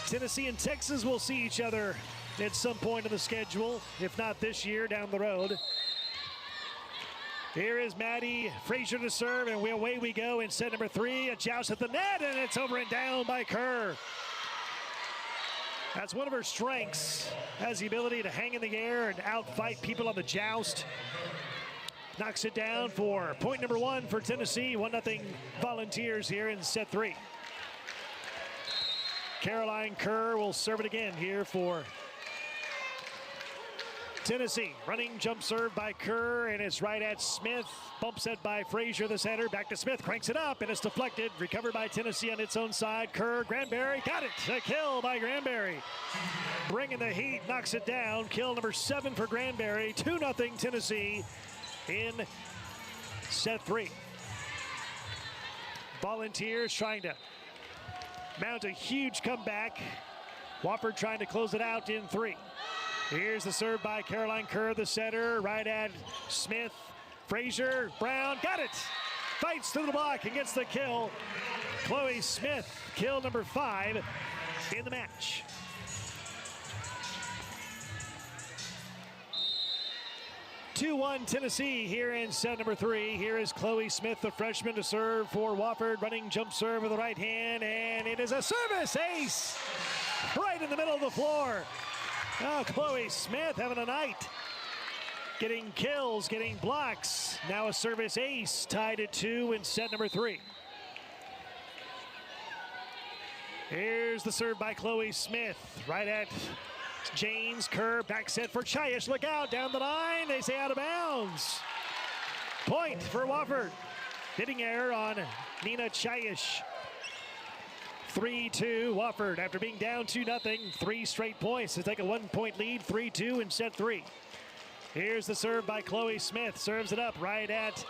Tennessee and Texas will see each other at some point in the schedule, if not this year, down the road. Here is Maddie Frazier to serve, and away we go in set number 3. A joust at the net, and it's over and down by Kerr. That's one of her strengths, has the ability to hang in the air and outfight people on the joust. Knocks it down for point number 1 for Tennessee. 1-0 Volunteers here in set 3. Caroline Kerr will serve it again here for Tennessee. Running jump serve by Kerr, and it's right at Smith. Bump set by Frazier, the center. Back to Smith, cranks it up, and it's deflected. Recovered by Tennessee on its own side. Kerr, Granberry, got it. A kill by Granberry. Bringing the heat, knocks it down. Kill number 7 for Granberry. 2-0 Tennessee in set 3. Volunteers trying to mount a huge comeback. Wofford trying to close it out in 3. Here's the serve by Caroline Kerr, the setter, right at Smith. Frazier, Brown, got it. Fights through the block and gets the kill. Chloe Smith, kill number 5 in the match. (2-1) Tennessee here in set number 3. Here is Chloe Smith, the freshman, to serve for Wofford. Running jump serve with the right hand, and it is a service ace right in the middle of the floor. Oh, Chloe Smith having a night. Getting kills, getting blocks. Now a service ace, tied at 2 in set number 3. Here's the serve by Chloe Smith, right at James. Kerr, back set for Chayish. Look out, down the line. They say out of bounds. Point for Wofford. Hitting error on Nina Chayish. 3-2 Wofford after being down 2-0. 3 straight points to take a 1-point lead. 3-2 in set 3. Here's the serve by Chloe Smith. Serves it up right at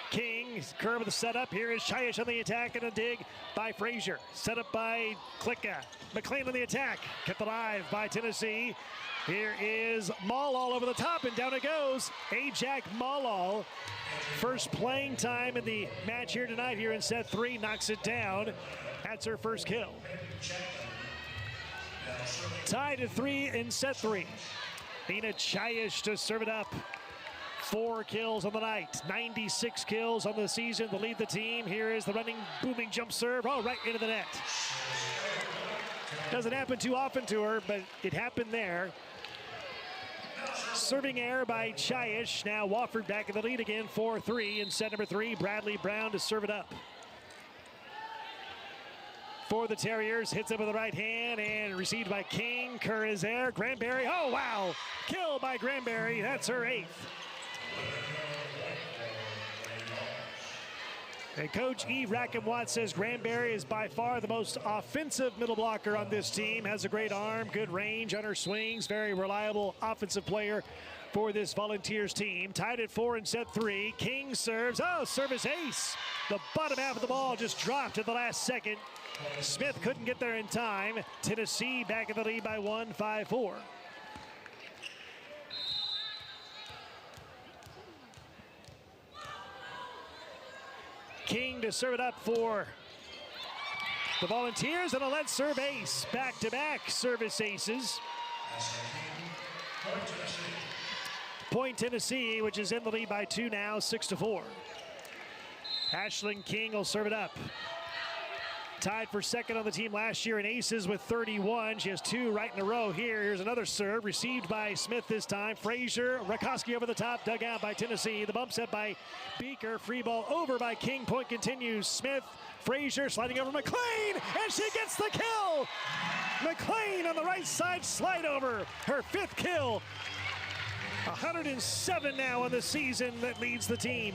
King. Kerr with the setup. Here is Chayish on the attack and a dig by Frazier. Set up by Klicka. McLean on the attack. Kept alive by Tennessee. Here is Maul all over the top, and down it goes. Ajak Malal. First playing time in the match here tonight here in set 3. Knocks it down. That's her first kill. Tied at 3 in set 3. Nina Chayish to serve it up. 4 kills on the night. 96 kills on the season to lead the team. Here is the running, booming jump serve. Oh, right into the net. Doesn't happen too often to her, but it happened there. Serving error by Chayish. Now Wofford back in the lead again, 4-3 in set number 3. Bradley Brown to serve it up. For the Terriers, hits it with the right hand and received by King. Kerr is there. Granberry, oh wow! Kill by Granberry, that's her 8th. And Coach Eve Rackham-Watt says Granberry is by far the most offensive middle blocker on this team. Has a great arm, good range on her swings, very reliable offensive player for this Volunteers team. Tied at 4 in set 3. King serves, oh, service ace. The bottom half of the ball just dropped at the last second. Smith couldn't get there in time. Tennessee back in the lead by 1, 5-4. King to serve it up for the Volunteers, and a lead serve ace. Back-to-back service aces. Point Tennessee, which is in the lead by 2 now, 6-4. Ashlyn King will serve it up. Tied for second on the team last year in aces with 31. She has 2 right in a row here. Here's another serve received by Smith this time. Frazier, Rakoski over the top, dug out by Tennessee. The bump set by Beaker. Free ball over by King. Point continues. Smith, Frazier sliding over McLean, and she gets the kill. McLean on the right side, slide over. Her 5th kill. 107 now in the season that leads the team.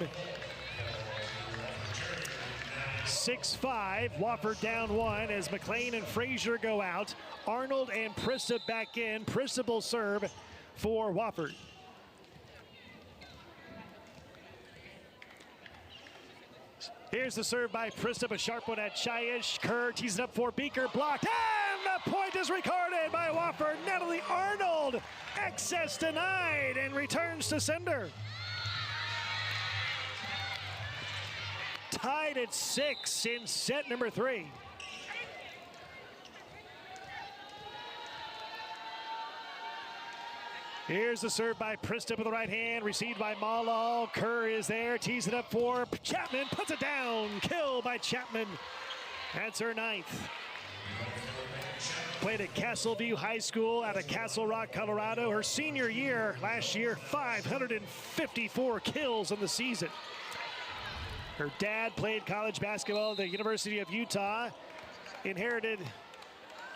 6-5, Wofford down 1 as McLean and Frazier go out. Arnold and Prissa back in. Prissa will serve for Wofford. Here's the serve by Prissa, a sharp one at Chayish. Kerr tees it up for Beaker, blocked, and the point is recorded by Wofford. Natalie Arnold, excess denied, and returns to sender. Tied at 6 in set number 3. Here's the serve by Pristip with the right hand, received by Malal. Kerr is there, tees it up for Chapman, puts it down. Kill by Chapman. That's her 9th. Played at Castleview High School out of Castle Rock, Colorado. Her senior year, last year, 554 kills in the season. Her dad played college basketball at the University of Utah. Inherited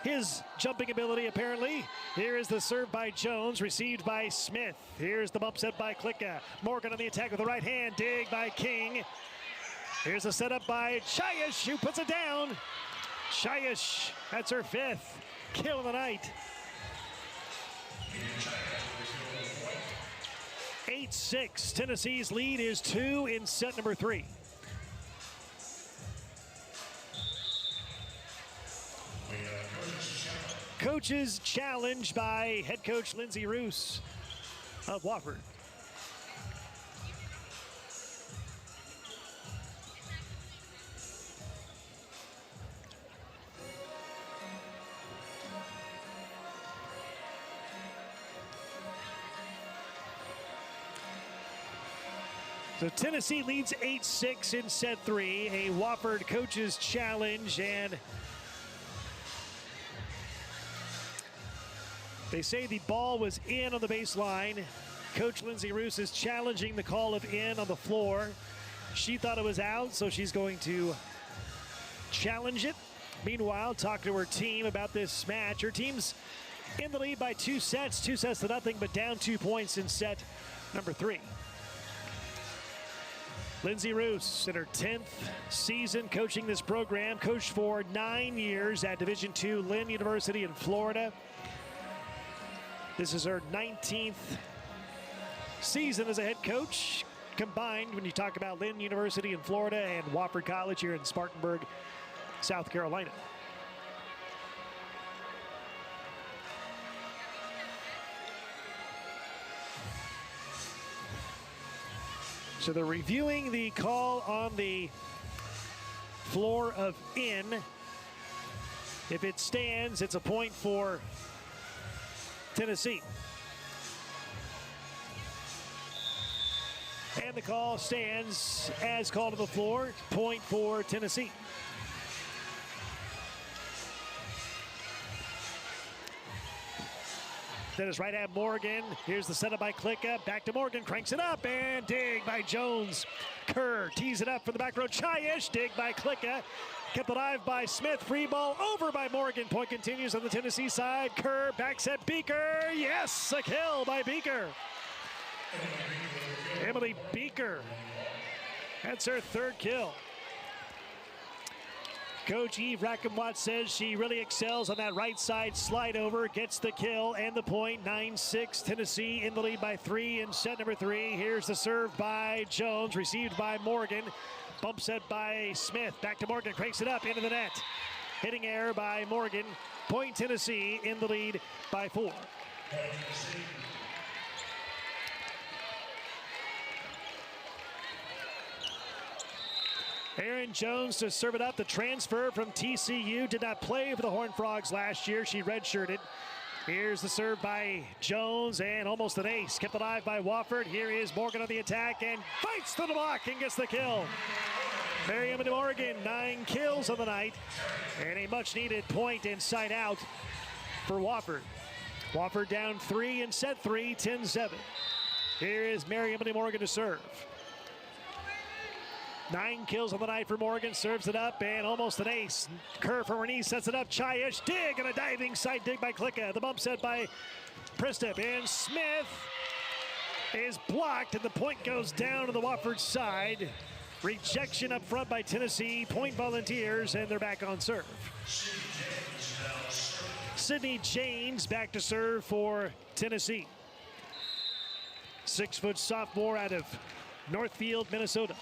his jumping ability, apparently. Here is the serve by Jones, received by Smith. Here's the bump set by Klicka. Morgan on the attack with the right hand, dig by King. Here's a setup by Chayish, who puts it down. Chayish, that's her 5th kill of the night. 8-6, Tennessee's lead is 2 in set number 3. Coach's challenge by head coach Lindsay Roos of Wofford. So Tennessee leads 8-6 in set 3. A Wofford coach's challenge, and they say the ball was in on the baseline. Coach Lindsay Roos is challenging the call of in on the floor. She thought it was out, so she's going to challenge it. Meanwhile, talk to her team about this match. Her team's in the lead by 2 sets to nothing, but down 2 points in set number 3. Lindsay Roos in her 10th season coaching this program, coached for 9 years at Division II Lynn University in Florida. This is her 19th season as a head coach, combined when you talk about Lynn University in Florida and Wofford College here in Spartanburg, South Carolina. So they're reviewing the call on the floor of in. If it stands, it's a point for Tennessee. And the call stands as called on the floor, point for Tennessee. Then it's right at Morgan. Here's the setup by Klicka. Back to Morgan, cranks it up, and dig by Jones. Kerr tees it up for the back row. Chayish, dig by Klicka. Kept alive by Smith. Free ball over by Morgan. Point continues on the Tennessee side. Kerr backs at Beaker. Yes, a kill by Beaker. Emily Beaker. That's her 3rd kill. Coach Eve Rackamwatt says she really excels on that right side slide over, gets the kill and the point. 9-6, Tennessee in the lead by 3 in set number 3. Here's the serve by Jones, received by Morgan. Bump set by Smith, back to Morgan, cranks it up into the net. Hitting error by Morgan. Point Tennessee in the lead by 4. Aaron Jones to serve it up. The transfer from TCU did not play for the Horned Frogs last year. She redshirted. Here's the serve by Jones, and almost an ace. Kept alive by Wofford. Here is Morgan on the attack and fights to the block and gets the kill. Merriam de Morgan, 9 kills on the night, and a much-needed point inside out for Wofford. Wofford down 3 in set 3, 10-7. Here is Merriam de Morgan to serve. 9 kills on the night for Morgan, serves it up, and almost an ace. Kerr from her knee sets it up. Chayish, dig, and a diving side dig by Klicka. The bump set by Pristip, and Smith is blocked, and the point goes down to the Wofford side. Rejection up front by Tennessee. Point Volunteers, and they're back on serve. Sydney Janes back to serve for Tennessee. 6-foot sophomore out of Northfield, Minnesota.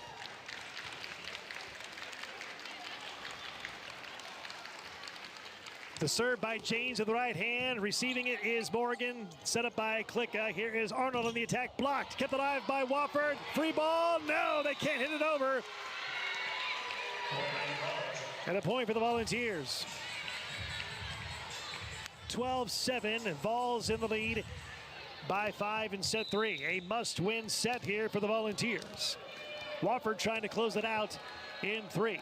The serve by James with the right hand. Receiving it is Morgan. Set up by Klicka. Here is Arnold on the attack. Blocked. Kept alive by Wofford. Free ball. No, they can't hit it over. And a point for the Volunteers. 12-7. Vols in the lead by 5 in set 3. A must-win set here for the Volunteers. Wofford trying to close it out in 3.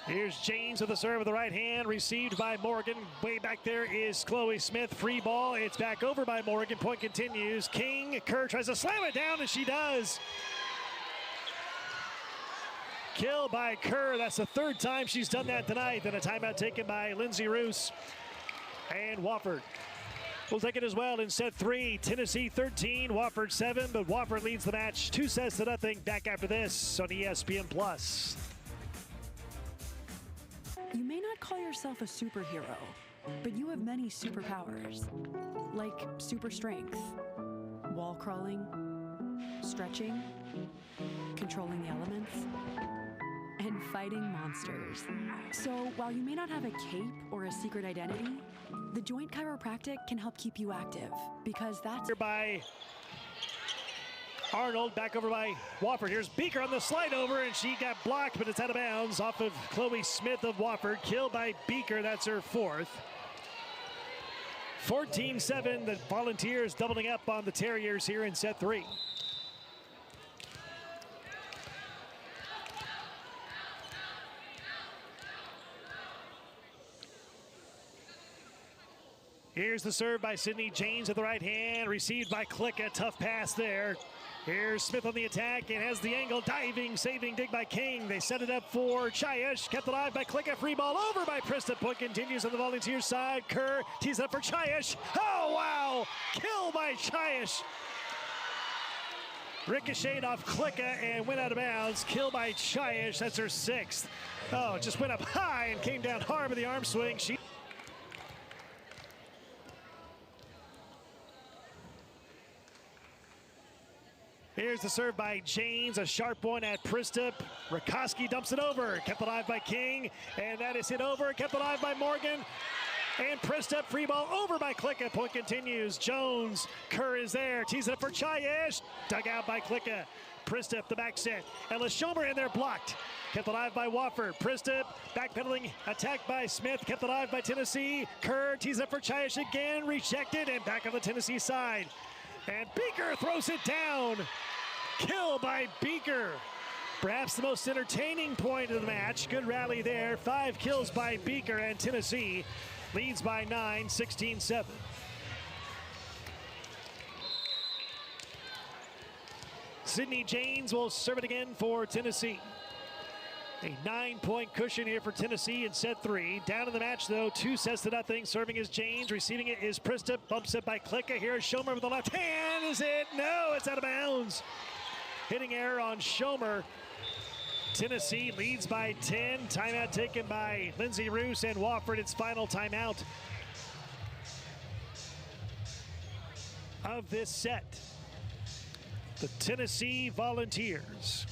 Here's James with the serve with the right hand, received by Morgan. Way back there is Chloe Smith. Free ball. It's back over by Morgan. Point continues. King. Kerr tries to slam it down, and she does. Kill by Kerr. That's the 3rd time she's done that tonight. Then a timeout taken by Lindsay Roos and Wofford. We'll take it as well in set 3. Tennessee 13, Wofford 7, but Wofford leads the match 2-0. Back after this on ESPN+. You may not call yourself a superhero, but you have many superpowers, like super strength, wall crawling, stretching, controlling the elements, and fighting monsters. So while you may not have a cape or a secret identity, the Joint Chiropractic can help keep you active, because that's... Here by Arnold, back over by Wofford. Here's Beaker on the slide over, and she got blocked, but it's out of bounds off of Chloe Smith of Wofford. Killed by Beaker, that's her 4th. 14-7, the Volunteers doubling up on the Terriers here in set 3. Here's the serve by Sydney James at the right hand, received by Klicka. Tough pass there. Here's Smith on the attack and has the angle, diving, saving dig by King. They set it up for Chayesh, kept alive by Klicka. Free ball over by Prista. Point continues on the Volunteer side. Kerr tees it up for Chayesh. Oh, wow! Kill by Chayesh. Ricocheted off Klicka and went out of bounds. Kill by Chayesh. That's her 6th. Oh, it just went up high and came down hard with the arm swing. Here's the serve by James, a sharp one at Prista. Rakoski dumps it over, kept alive by King, and that is hit over, kept alive by Morgan. And Prista, free ball over by Klicka. Point continues. Jones, Kerr is there, tees it up for Chayesh. Dug out by Klicka. Prista, the back set. And LaShomer in there, blocked. Kept alive by Wofford. Prista, backpedaling, attacked by Smith, kept alive by Tennessee. Kerr tees up for Chayesh again, rejected, and back on the Tennessee side. And Beaker throws it down. Kill by Beaker. Perhaps the most entertaining point of the match. Good rally there. 5 kills by Beaker, and Tennessee leads by 9, 16-7. Sydney James will serve it again for Tennessee. A 9-point cushion here for Tennessee in set 3. Down in the match, though, 2-0. Serving is James. Receiving it is Prista. Bumps it by Klicka. Here's Schomer with the left hand. Is it? No, it's out of bounds. Hitting error on Schomer. Tennessee leads by 10. Timeout taken by Lindsay Roos and Wofford. Its final timeout of this set. The Tennessee Volunteers.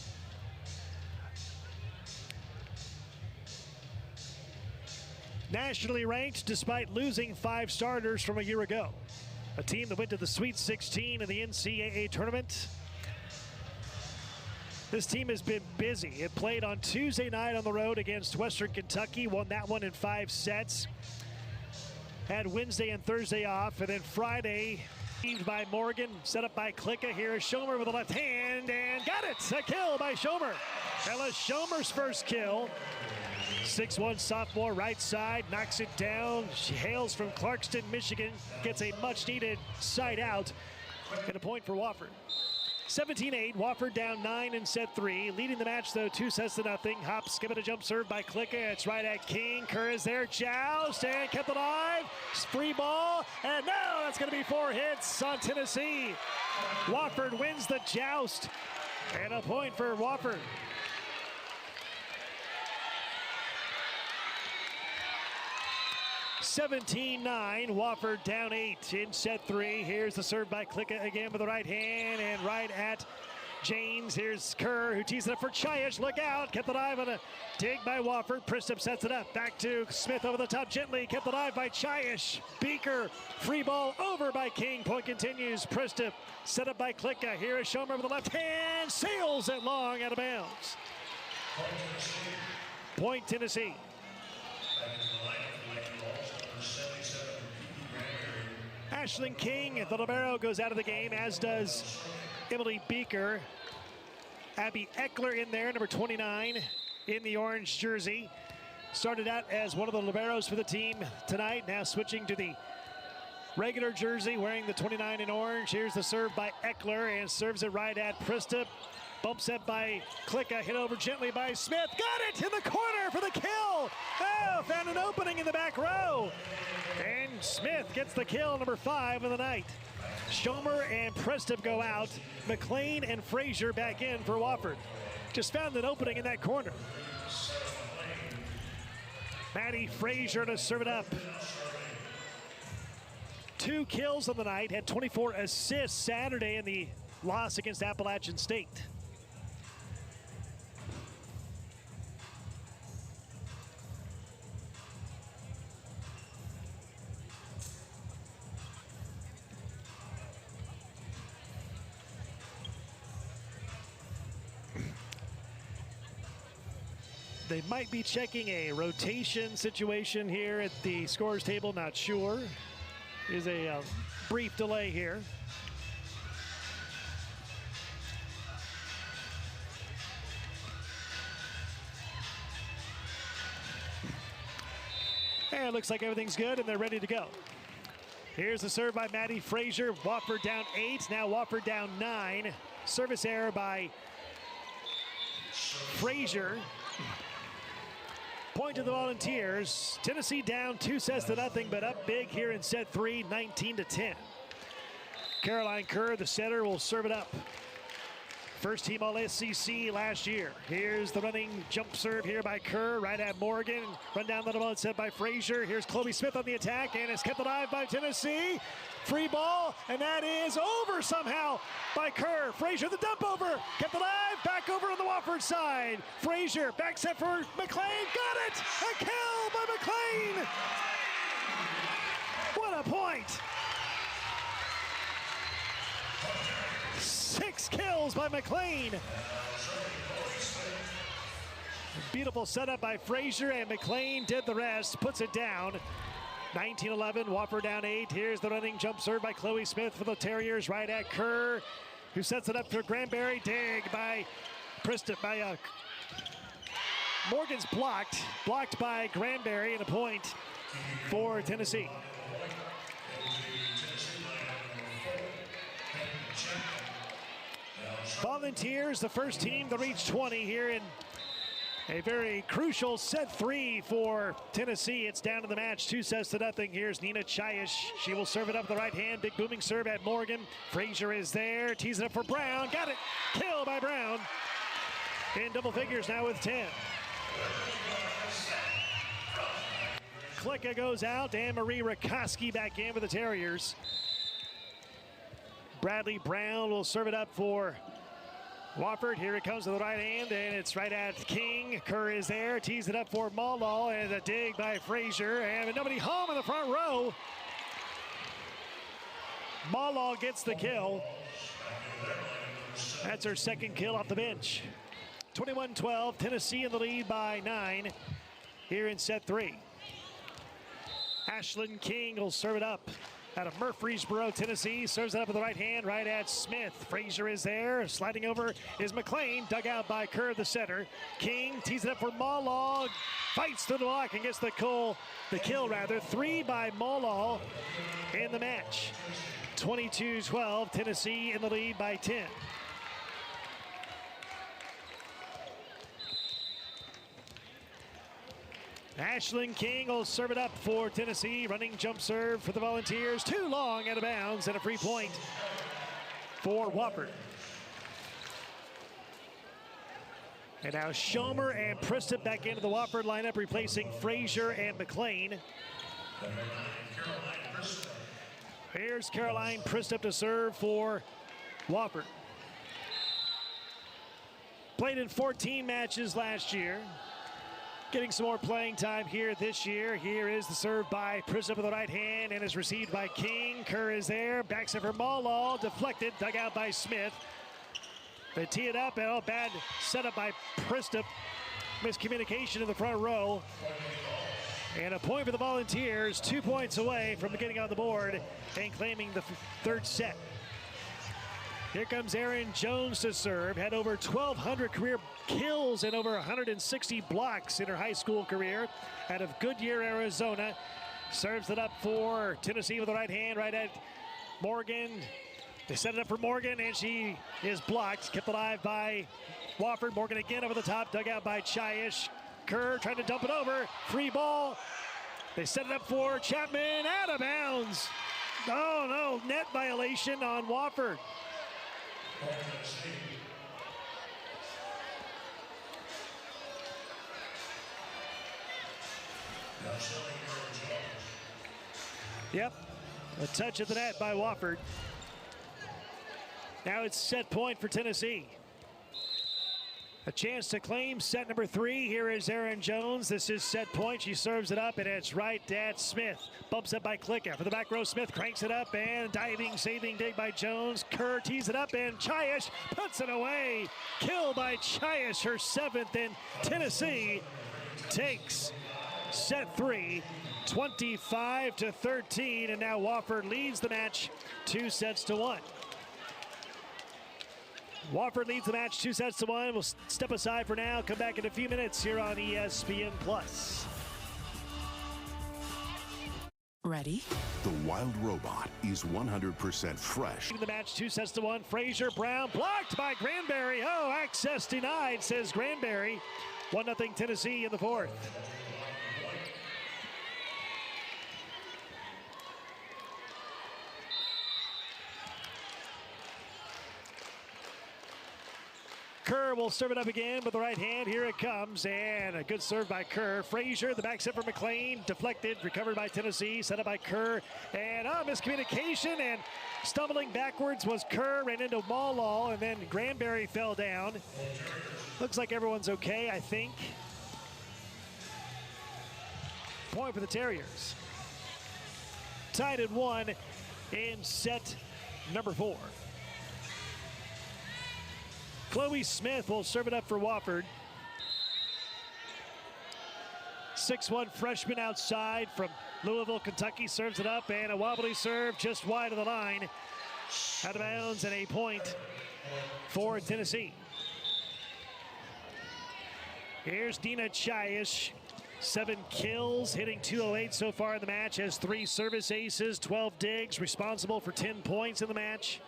Nationally ranked despite losing 5 starters from a year ago. A team that went to the Sweet 16 in the NCAA tournament. This team has been busy. It played on Tuesday night on the road against Western Kentucky, won that one in 5 sets. Had Wednesday and Thursday off, and then Friday, by Morgan, set up by Klicka. Here is Schomer with the left hand, and got it! A kill by Schomer. Ella Schomer's first kill. 6'1" sophomore, right side, knocks it down. She hails from Clarkston, Michigan, gets a much-needed side out, and a point for Wofford. 17-8, Wofford down 9 in set 3. Leading the match, though, 2-0. Hop, skip it, a jump serve by Klicka. It's right at King. Kerr is there, joust, and kept alive. Free ball, and no, that's going to be 4 hits on Tennessee. Wofford wins the joust, and a point for Wofford. (17-9), Wofford down 8 in set 3. Here's the serve by Klicka again with the right hand, and right at James, here's Kerr, who tees it up for Chiash. Look out, kept the dive on a dig by Wofford. Pristup sets it up, back to Smith over the top gently, kept the dive by Chiash. Beaker, free ball over by King. Point continues, Pristup set up by Klicka. Here is Schomer with the left hand, sails it long out of bounds. Point Tennessee. Ashlyn King, the libero, goes out of the game, as does Emily Beaker. Abby Eckler in there, number 29, in the orange jersey. Started out as one of the liberos for the team tonight, now switching to the regular jersey, wearing the 29 in orange. Here's the serve by Eckler, and serves it right at Pristup. Bump set by Klicka, hit over gently by Smith. Got it in the corner for the kill. Oh, found an opening in the back row. And Smith gets the kill, number 5 of the night. Schomer and Pristup go out. McLean and Frazier back in for Wofford. Just found an opening in that corner. Maddie Frazier to serve it up. 2 kills on the night, had 24 assists Saturday in the loss against Appalachian State. They might be checking a rotation situation here at the scores table, not sure. Is a brief delay here. And it looks like everything's good and they're ready to go. Here's the serve by Maddie Frazier. Wofford down 8, now Wofford down 9. Service error by Frazier. Point to the Volunteers. Tennessee down 2 sets to nothing, but up big here in set 3, 19-10. Caroline Kerr, the setter, will serve it up. First team All-SEC last year. Here's the running jump serve here by Kerr, right at Morgan. Run down the ball set by Frazier. Here's Chloe Smith on the attack, and it's kept alive by Tennessee. Free ball, and that is over somehow by Kerr. Frazier, the dump over, kept alive, back over on the Wofford side. Frazier, back set for McLean, got it! A kill by McLean! What a point! 6 kills by McLean. Beautiful setup by Frazier, and McLean did the rest, puts it down. 19-11, Wofford down 8. Here's the running jump serve by Chloe Smith for the Terriers, right at Kerr, who sets it up for Granberry. Dig by Pristup, by Morgan's blocked by Granberry, and a point for Tennessee. Volunteers, the first team to reach 20 here in a very crucial set 3 for Tennessee. It's down to the match, 2 sets to nothing. Here's Nina Chiash. She will serve it up with the right hand. Big booming serve at Morgan. Frazier is there, tees it up for Brown. Got it, kill by Brown. In double figures now with 10. Klicka goes out, and Marie Rakoski back in for the Terriers. Bradley Brown will serve it up for Wofford. Here it comes to the right hand, and it's right at King. Kerr is there, tees it up for Mallall, and a dig by Frazier, and nobody home in the front row. Mallall gets the kill. That's her second kill off the bench. 21-12, Tennessee in the lead by 9 here in set 3. Ashlyn King will serve it up out of Murfreesboro, Tennessee. Serves it up with the right hand, right at Smith. Frazier is there. Sliding over is McLean. Dug out by Kerr, the center. King tees it up for Mallall. Fights through the block and gets the kill. 3 by Mallall in the match. 22-12, Tennessee in the lead by 10. Ashlyn King will serve it up for Tennessee. Running jump serve for the Volunteers. Too long, out of bounds, and a free point for Wofford. And now Schomer and Pristup back into the Wofford lineup, replacing Frazier and McLean. Here's Caroline Pristup to serve for Wofford. Played in 14 matches last year. Getting some more playing time here this year. Here is the serve by Prism with the right hand and is received by King. Kerr is there. Backs it for Malall. Deflected. Dug out by Smith. They tee it up. And bad setup by Pristup. Miscommunication in the front row. And a point for the Volunteers. 2 points away from getting on the board and claiming the third set. Here comes Erin Jones to serve. Had over 1,200 career kills and over 160 blocks in her high school career out of Goodyear, Arizona. Serves it up for Tennessee with the right hand, right at Morgan. They set it up for Morgan, and she is blocked. Kept alive by Wofford. Morgan again over the top, dug out by Chaish. Kerr trying to dump it over. Free ball. They set it up for Chapman. Out of bounds. Oh, no. Net violation on Wofford. Yep, a touch at the net by Wofford. Now it's set point for Tennessee. A chance to claim set number 3. Here is Erin Jones. This is set point. She serves it up, and it's right at Smith. Bumps up by Klicka. For the back row, Smith cranks it up, and diving, saving dig by Jones. Kerr tees it up, and Chaish puts it away. Kill by Chaish, her 7th, and Tennessee takes set 3, 25-13, and now Wofford leads the match 2-1. Wofford leads the match 2-1. We'll step aside for now. Come back in a few minutes here on ESPN+. Ready? The Wild Robot is 100% fresh. The match 2-1. Frazier Brown blocked by Granberry. Oh, access denied, says Granberry. 1-0 Tennessee in the 4th. Kerr will serve it up again with the right hand. Here it comes, and a good serve by Kerr. Frazier, the back set for McLean, deflected, recovered by Tennessee, set up by Kerr, and miscommunication, and stumbling backwards was Kerr, ran into Malall, and then Granberry fell down. Looks like everyone's okay, I think. Point for the Terriers. Tied at 1 in set number 4. Chloe Smith will serve it up for Wofford. 6'1" freshman outside from Louisville, Kentucky, serves it up, and a wobbly serve just wide of the line. Out of bounds, and a point for Tennessee. Here's Dina Chaish. 7 kills, hitting .208 so far in the match, has 3 service aces, 12 digs, responsible for 10 points in the match.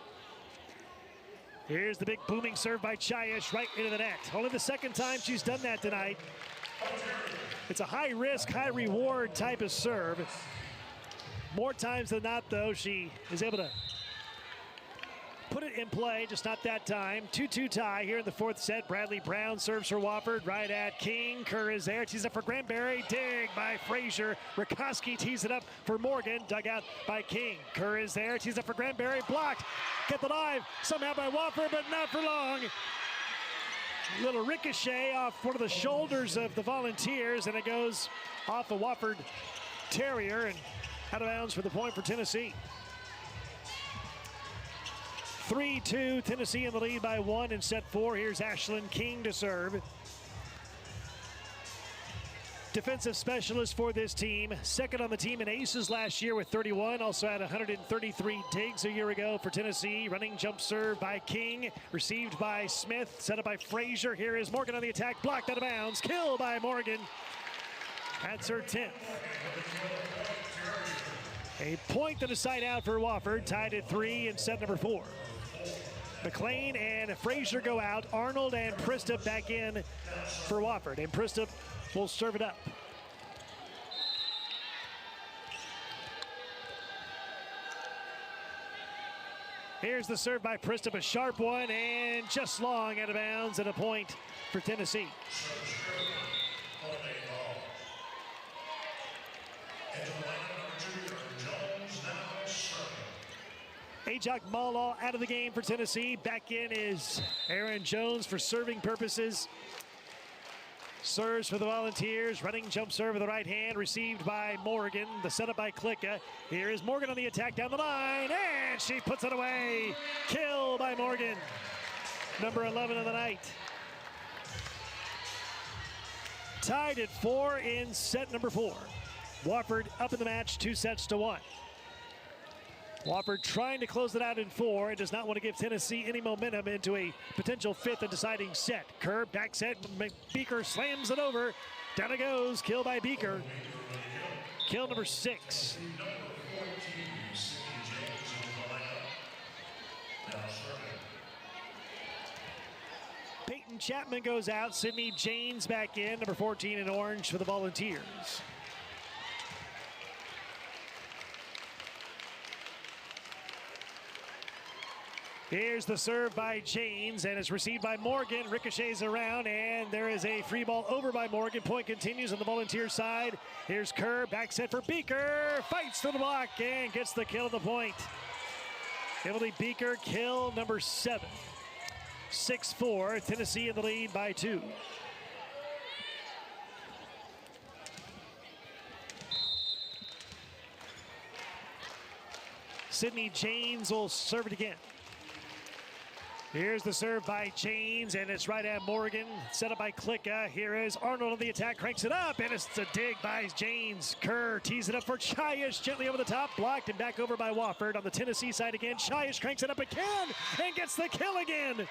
Here's the big booming serve by Chaish right into the net. Only the 2nd time she's done that tonight. It's a high risk, high reward type of serve. More times than not, though, she is able to put it in play, just not that time. 2-2 tie here in the 4th set. Bradley Brown serves for Wofford right at King. Kerr is there, tees up for Granberry. Dig by Frazier. Rakoski tees it up for Morgan. Dug out by King. Kerr is there, tees up for Granberry. Blocked. Kept alive somehow by Wofford, but not for long. Little ricochet off one of the shoulders of the Volunteers, and it goes off a Wofford Terrier and out of bounds for the point for Tennessee. 3-2, Tennessee in the lead by 1 in set 4. Here's Ashlyn King to serve. Defensive specialist for this team. 2nd on the team in aces last year with 31. Also had 133 digs a year ago for Tennessee. Running jump serve by King. Received by Smith. Set up by Frazier. Here is Morgan on the attack. Blocked out of bounds. Kill by Morgan. That's her 10th. A point and a side out for Wofford. Tied at 3 in set number 4. McLean and Frazier go out. Arnold and Pristup back in for Wofford. And Pristup will serve it up. Here's the serve by Pristup, a sharp one, and just long out of bounds, and a point for Tennessee. Ajak Malal out of the game for Tennessee. Back in is Aaron Jones for serving purposes. Serves for the Volunteers. Running jump serve with the right hand. Received by Morgan. The setup by Klicka. Here is Morgan on the attack down the line. And she puts it away. Kill by Morgan. Number 11 of the night. Tied at 4 in set number 4. Wofford up in the match 2-1. Wofford trying to close it out in 4 and does not want to give Tennessee any momentum into a potential 5th and deciding set. Kerr back set. Beaker slams it over. Down it goes. Kill by Beaker. Kill number 6. Peyton Chapman goes out. Sydney Janes back in. Number 14 in orange for the Volunteers. Here's the serve by Janes, and it's received by Morgan. Ricochets around, and there is a free ball over by Morgan. Point continues on the Volunteer side. Here's Kerr, back set for Beaker. Fights to the block and gets the kill at the point. Emily Beaker, kill number 7. 6-4, Tennessee in the lead by 2. Sydney Janes will serve it again. Here's the serve by Janes, and it's right at Morgan. Set up by Klicka. Here is Arnold on the attack, cranks it up, and it's a dig by Janes. Kerr tees it up for Chiash, gently over the top, blocked and back over by Wofford. On the Tennessee side again, Chiash cranks it up again and gets the kill again.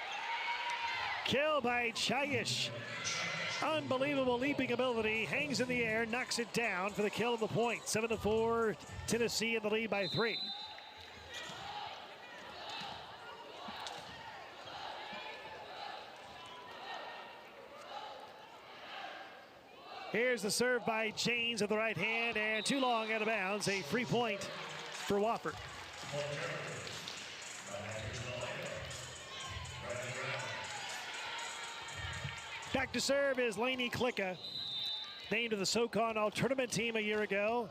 Kill by Chiash. Unbelievable leaping ability, hangs in the air, knocks it down for the kill of the point. 7-4, Tennessee in the lead by 3. Here's the serve by Janes of the right hand, and too long out of bounds. A free point for Wofford. Back to serve is Lainey Klicka, named to the SoCon All-Tournament team a year ago.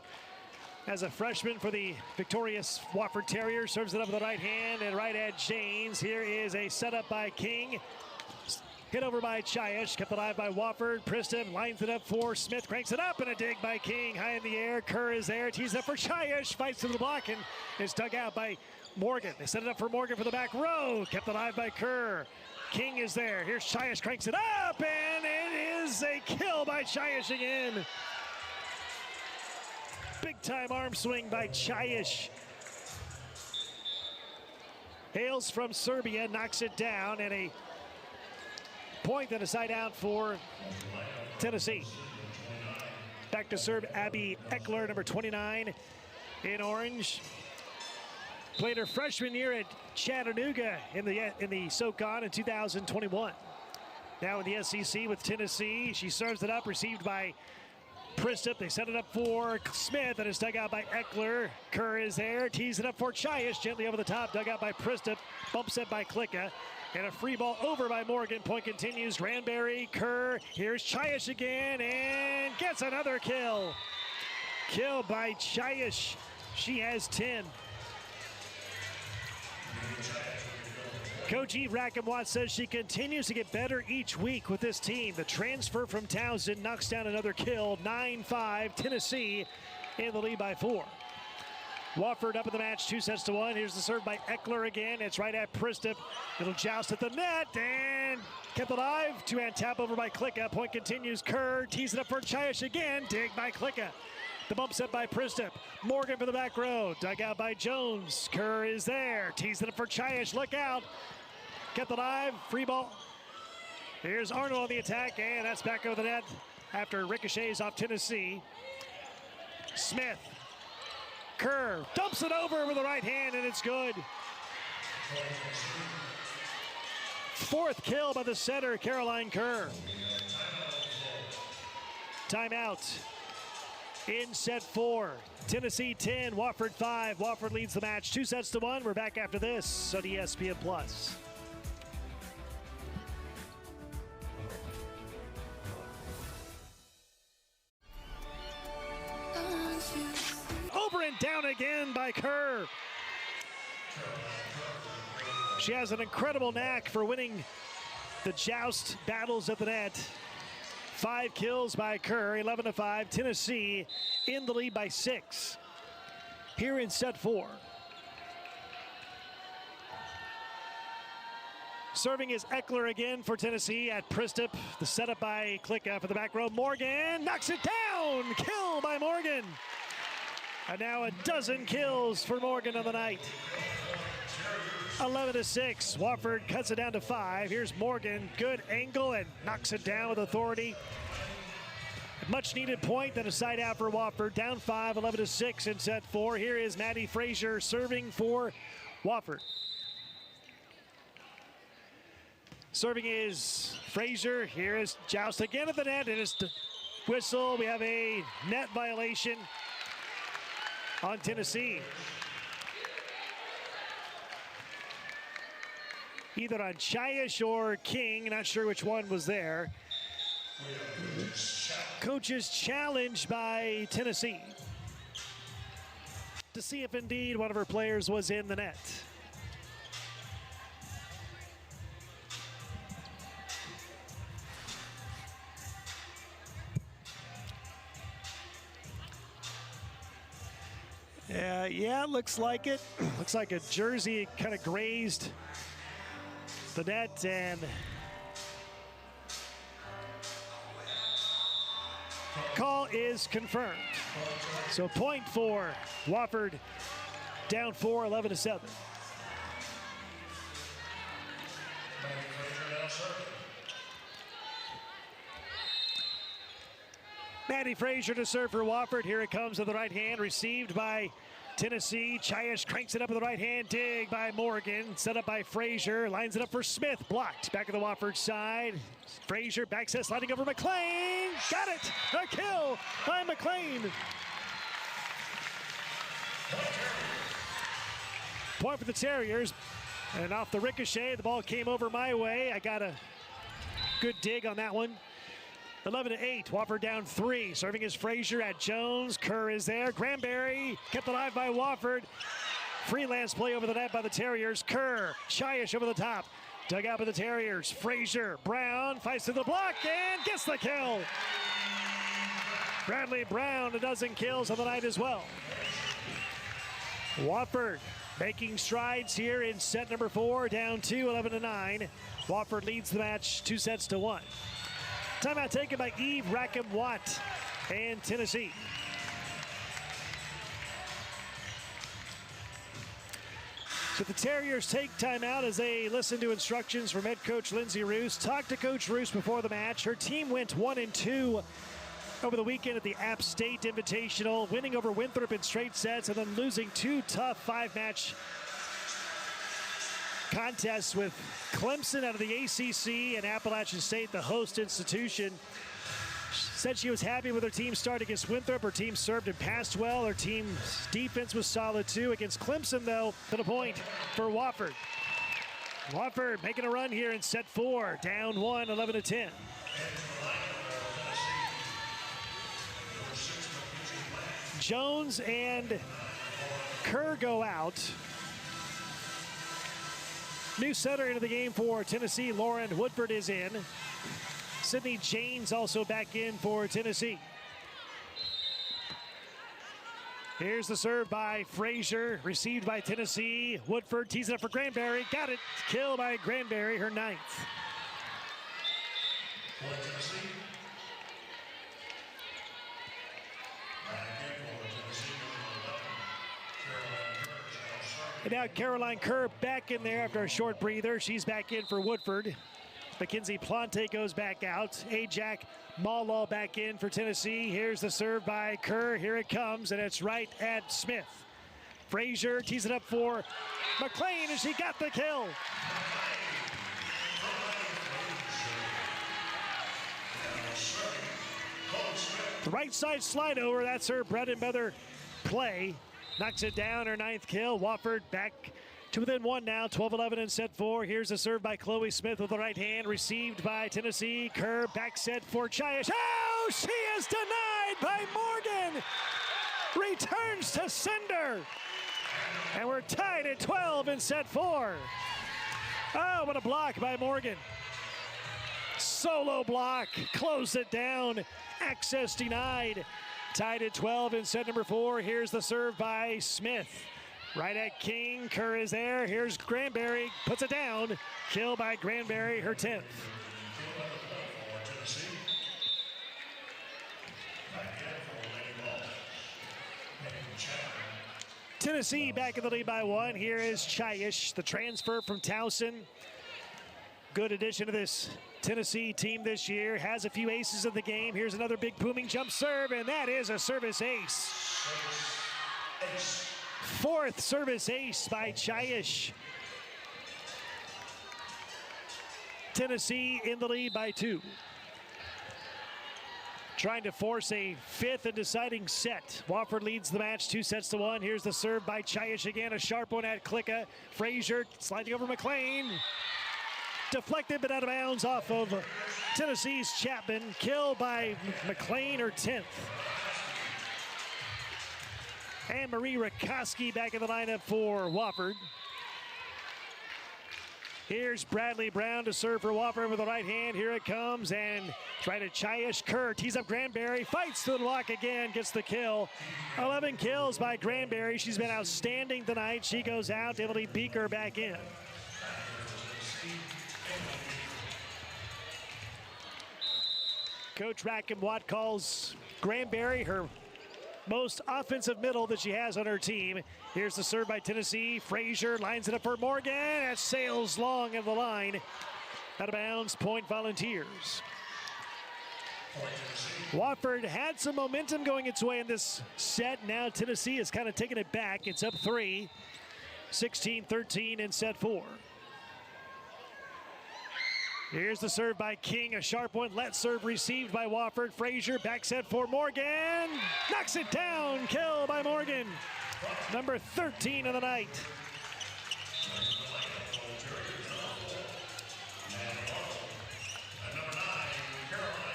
As a freshman for the victorious Wofford Terriers, serves it up with the right hand and right at Janes. Here is a setup by King. Hit over by Chiash, kept alive by Wofford. Priston lines it up for Smith, cranks it up, and a dig by King. High in the air, Kerr is there, tees up for Chiash, fights to the block, and is dug out by Morgan. They set it up for Morgan for the back row, kept alive by Kerr. King is there, here's Chiash, cranks it up, and it is a kill by Chiash again. Big time arm swing by Chiash. Hails from Serbia, knocks it down, and a point and a side out for Tennessee. Back to serve Abby Eckler, number 29 in orange. Played her freshman year at Chattanooga in the SoCon in 2021. Now in the SEC with Tennessee. She serves it up, received by Pristup. They set it up for Smith, and it's dug out by Eckler. Kerr is there, tees it up for Chiash, gently over the top, dug out by Pristup. Bump set by Klicka. And a free ball over by Morgan. Point continues. Granberry, Kerr. Here's Chiash again and gets another kill. Kill by Chiash. She has 10. Coach Eve Rackamwatt says she continues to get better each week with this team. The transfer from Townsend knocks down another kill. 9-5, Tennessee in the lead by 4. Wofford up in the match, 2-1. Here's the serve by Eckler again. It's right at Pristup. It'll joust at the net and kept alive. Two-hand tap over by Klicka. Point continues. Kerr tees it up for Chiash again. Dig by Klicka. The bump set by Pristup. Morgan for the back row. Dug out by Jones. Kerr is there. Tees it up for Chiash. Look out. Kept alive. Free ball. Here's Arnold on the attack, and that's back over the net after ricochets off Tennessee. Smith. Kerr dumps it over with the right hand, and it's good. 4th kill by the setter, Caroline Kerr. Timeout in set 4. Tennessee 10, Wofford 5. Wofford leads the match 2-1. We're back after this on ESPN+. Over and down again by Kerr. She has an incredible knack for winning the joust battles at the net. 5 kills by Kerr, 11-5. Tennessee in the lead by 6. Here in set 4. Serving is Eckler again for Tennessee at Pristip. The setup by Klicka for the back row. Morgan knocks it down. Kill by Morgan. And now a dozen kills for Morgan on the night. 11-6. Wofford cuts it down to 5. Here's Morgan. Good angle and knocks it down with authority. Much needed point, then a side out for Wofford. Down 5, 11-6 in set 4. Here is Maddie Frazier serving for Wofford. Serving is Frazier. Here is Joust again at the net. It is whistle. We have a net violation on Tennessee. Either on Chayish or King. Not sure which one was there. Coach's challenge by Tennessee to see if indeed one of her players was in the net. Yeah, looks like it. Looks like a jersey kind of grazed the net, and call is confirmed. So point for Wofford, down 4, 11-7. Maddie Frazier to serve for Wofford. Here it comes with the right hand, received by Tennessee. Chayish cranks it up with the right hand. Dig by Morgan. Set up by Frazier. Lines it up for Smith. Blocked. Back of the Wofford side. Frazier back set, sliding over McLean. Got it. A kill by McLean. Point for the Terriers. And off the ricochet, the ball came over my way. I got a good dig on that one. 11-8, Wofford down 3. Serving is Frazier at Jones. Kerr is there. Granberry kept alive by Wofford. Freelance play over the net by the Terriers. Kerr, Chayish over the top. Dug out by the Terriers. Frazier, Brown fights to the block and gets the kill. Bradley Brown, a dozen kills on the night as well. Wofford making strides here in set number 4, down 2, 11-9. Wofford leads the match 2-1. Timeout taken by Eve Rackham-Watt and Tennessee. So the Terriers take timeout as they listen to instructions from head coach Lindsay Roos. Talked to Coach Roos before the match. Her team went 1-2 over the weekend at the App State Invitational, winning over Winthrop in straight sets and then losing 2 tough 5-match contests with Clemson out of the ACC and Appalachian State, the host institution. She said she was happy with her team's start against Winthrop. Her team served and passed well. Her team's defense was solid too. Against Clemson, though, to the point for Wofford. Wofford making a run here in set 4, down 1, 11-10. Jones and Kerr go out. New setter into the game for Tennessee, Lauren Woodford is in. Sydney Janes also back in for Tennessee. Here's the serve by Frazier, received by Tennessee. Woodford tees it up for Granberry, got it. Kill by Granberry, her 9th. And now Caroline Kerr back in there after a short breather. She's back in for Woodford. Mackenzie Plante goes back out. Ajak Mawlaw back in for Tennessee. Here's the serve by Kerr. Here it comes, and it's right at Smith. Frazier tees it up for McLean, and she got the kill. The right side slide over, that's her bread and butter play. Knocks it down, her 9th kill. Wofford back to within 1 now, 12-11 in set 4. Here's a serve by Chloe Smith with the right hand, received by Tennessee. Kerr back set for Chayish. Oh, she is denied by Morgan. Returns to sender. And we're tied at 12 in set 4. Oh, what a block by Morgan. Solo block, close it down. Access denied. Tied at 12 in set number 4. Here's the serve by Smith. Right at King. Kerr is there. Here's Granberry. Puts it down. Kill by Granberry, her 10th. Tennessee back in the lead by 1. Here is Chayish, the transfer from Towson. Good addition to this Tennessee team this year. Has a few aces in the game. Here's another big booming jump serve, and that is a service ace. 4th service ace by Chayish. Tennessee in the lead by 2. Trying to force a 5th and deciding set. Wofford leads the match 2-1. Here's the serve by Chayish again. A sharp one at Klicka. Frazier sliding over McLean. Deflected but out of bounds off of Tennessee's Chapman. Kill by McLean, her 10th. And Marie Rakoski back in the lineup for Wofford. Here's Bradley Brown to serve for Wofford with the right hand. Here it comes, and try to Chayish. Kerr tees up Granberry, fights to the block again, gets the kill. 11 kills by Granberry. She's been outstanding tonight. She goes out. Emily Beaker back in. Coach Rackham-Watt calls Granberry her most offensive middle that she has on her team. Here's the serve by Tennessee. Frazier lines it up for Morgan. That sails long of the line. Out of bounds, point Volunteers. Wofford had some momentum going its way in this set. Now Tennessee is kind of taking it back. It's up 3, 16-13 in set 4. Here's the serve by King, a sharp one. Let serve received by Wofford. Frazier back set for Morgan. Knocks it down. Kill by Morgan. Number 13 of the night.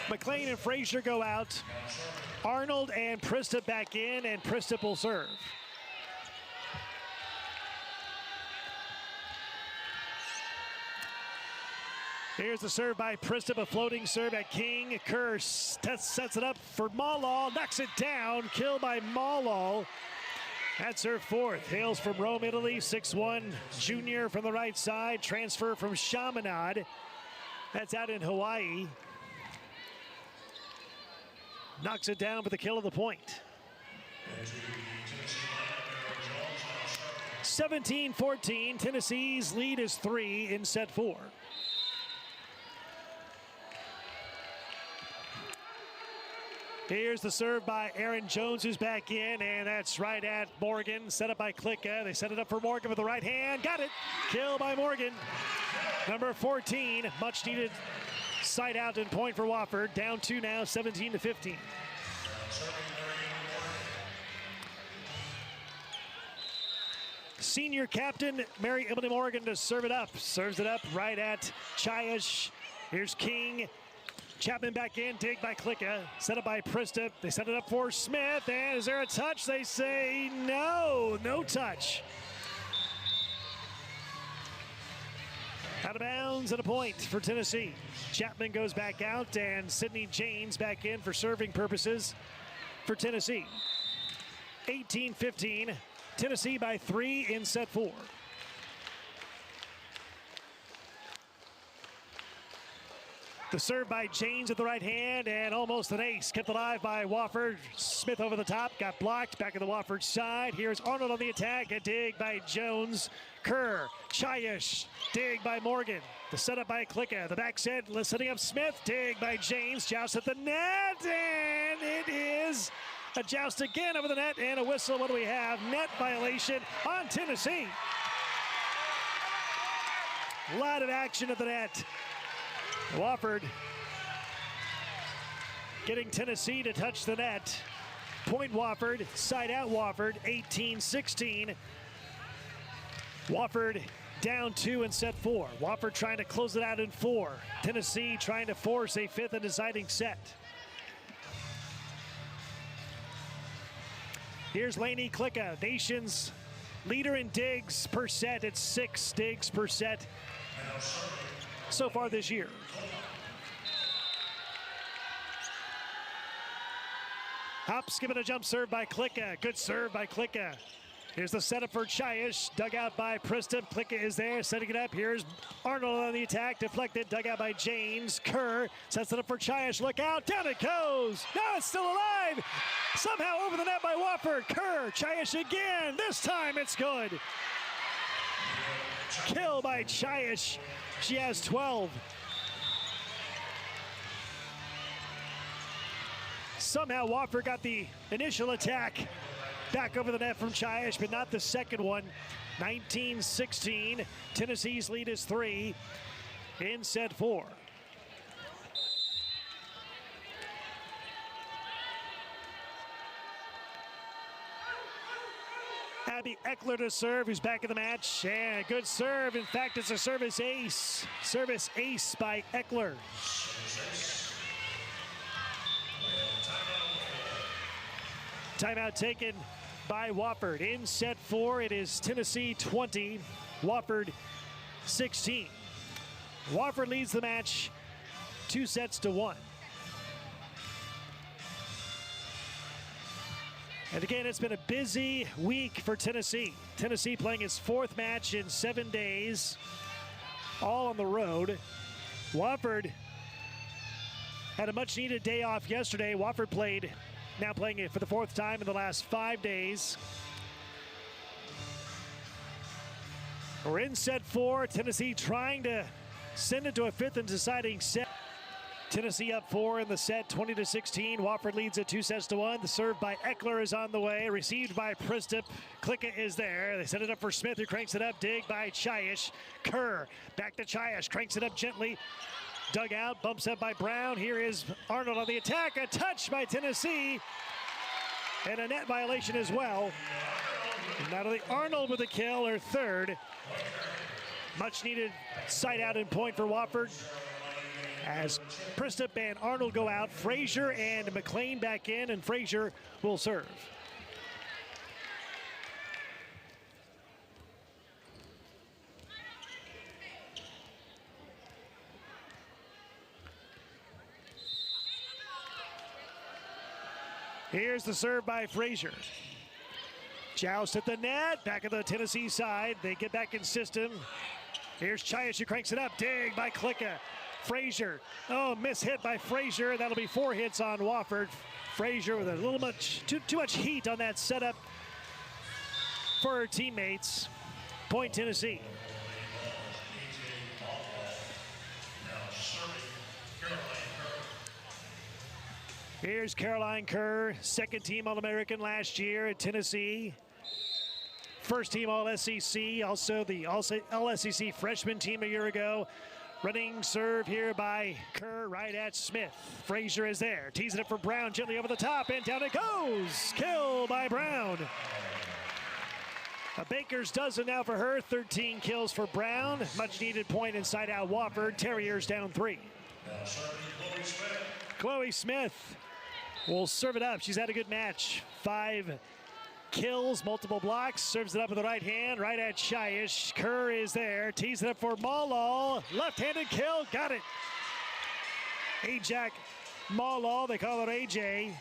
McLean and Frazier go out. Arnold and Pristip back in, and Pristip will serve. Here's the serve by Pristip, a floating serve at King. Kerr sets it up for Malal, knocks it down. Kill by Malal. That's her 4th. Hails from Rome, Italy. 6'1", junior from the right side. Transfer from Chaminade. That's out in Hawaii. Knocks it down for the kill of the point. 17-14. Tennessee's lead is 3 in set 4. Here's the serve by Aaron Jones, who's back in, and that's right at Morgan. Set up by Klicka. They set it up for Morgan with the right hand. Got it. Kill by Morgan. Number 14, much needed side out and point for Wofford. Down 2 now, 17-15. Senior captain Mary Emily Morgan to serve it up. Serves it up right at Chayish. Here's King. Chapman back in, dig by Klicka, set up by Pristip. They set it up for Smith, and is there a touch? They say no, no touch. Out of bounds and a point for Tennessee. Chapman goes back out, and Sydney James back in for serving purposes for Tennessee. 18-15, Tennessee by 3 in set 4. The serve by James at the right hand, and almost an ace. Kept alive by Wofford. Smith over the top, got blocked. Back at the Wofford side. Here's Arnold on the attack. A dig by Jones. Kerr, Chayish, dig by Morgan. The setup by Klicka. The back set, setting up Smith. Dig by James. Joust at the net, and it is a joust again over the net, and a whistle. What do we have? Net violation on Tennessee. A lot of action at the net. Wofford getting Tennessee to touch the net. Point Wofford, side out Wofford, 18-16. Wofford down 2 in set 4. Wofford trying to close it out in 4. Tennessee trying to force a 5th and deciding set. Here's Lainey Klicka, nation's leader in digs per set. It's 6 digs per set. so far this year. Hop, skip it, a jump serve by Klicka. Good serve by Klicka. Here's the setup for Chayish, dug out by Priston. Klicka is there, setting it up. Here's Arnold on the attack, deflected, dug out by James. Kerr sets it up for Chayish, look out, down it goes. No, it's still alive. Somehow over the net by Wofford. Kerr, Chayish again. This time it's good. Kill by Chayish. She has 12. Somehow Wofford got the initial attack back over the net from Chayish, but not the second one. 19-16. Tennessee's lead is 3 in set 4. Abby Eckler to serve, who's back in the match. And good serve. In fact, it's a service ace. Service ace by Eckler. Timeout taken by Wofford. In set 4, it is Tennessee 20, Wofford 16. Wofford leads the match 2-1. And again, it's been a busy week for Tennessee. Tennessee playing its 4th match in 7 days, all on the road. Wofford had a much-needed day off yesterday. Wofford played, now playing it for the 4th time in the last 5 days. We're in set 4. Tennessee trying to send it to a 5th and deciding set. Tennessee up 4 in the set, 20-16. Wofford leads it 2-1. The serve by Eckler is on the way, received by Pristup. Klicka is there. They set it up for Smith, who cranks it up. Dig by Chayish. Kerr back to Chayish, cranks it up gently. Dug out, bumps up by Brown. Here is Arnold on the attack. A touch by Tennessee. And a net violation as well. Not only Arnold with a kill, her 3rd. Much needed side out and point for Wofford. As Pristup and Arnold go out, Frazier and McLean back in, and Frazier will serve. Here's the serve by Frazier. Joust at the net, back of the Tennessee side. They get back in system. Here's Chayish, who cranks it up. Dig by Klicka. Frazier, miss hit by Frazier. That'll be 4 hits on Wofford. Frazier with a little too much heat on that setup for her teammates. Point Tennessee. Here's Caroline Kerr, 2nd team All-American last year at Tennessee. 1st team All-SEC, also the All-SEC freshman team a year ago. Running serve here by Kerr, right at Smith. Frazier is there, teasing it for Brown, gently over the top, and down it goes. Kill by Brown. A baker's dozen now for her, 13 kills for Brown. Much needed point inside out Wofford. Terriers down 3. Chloe Smith will serve it up. She's had a good match. 5 kills, multiple blocks, serves it up with the right hand, right at Chayish. Kerr is there, tees it up for Malal. Left-handed kill, got it. Ajak Malal, they call it AJ.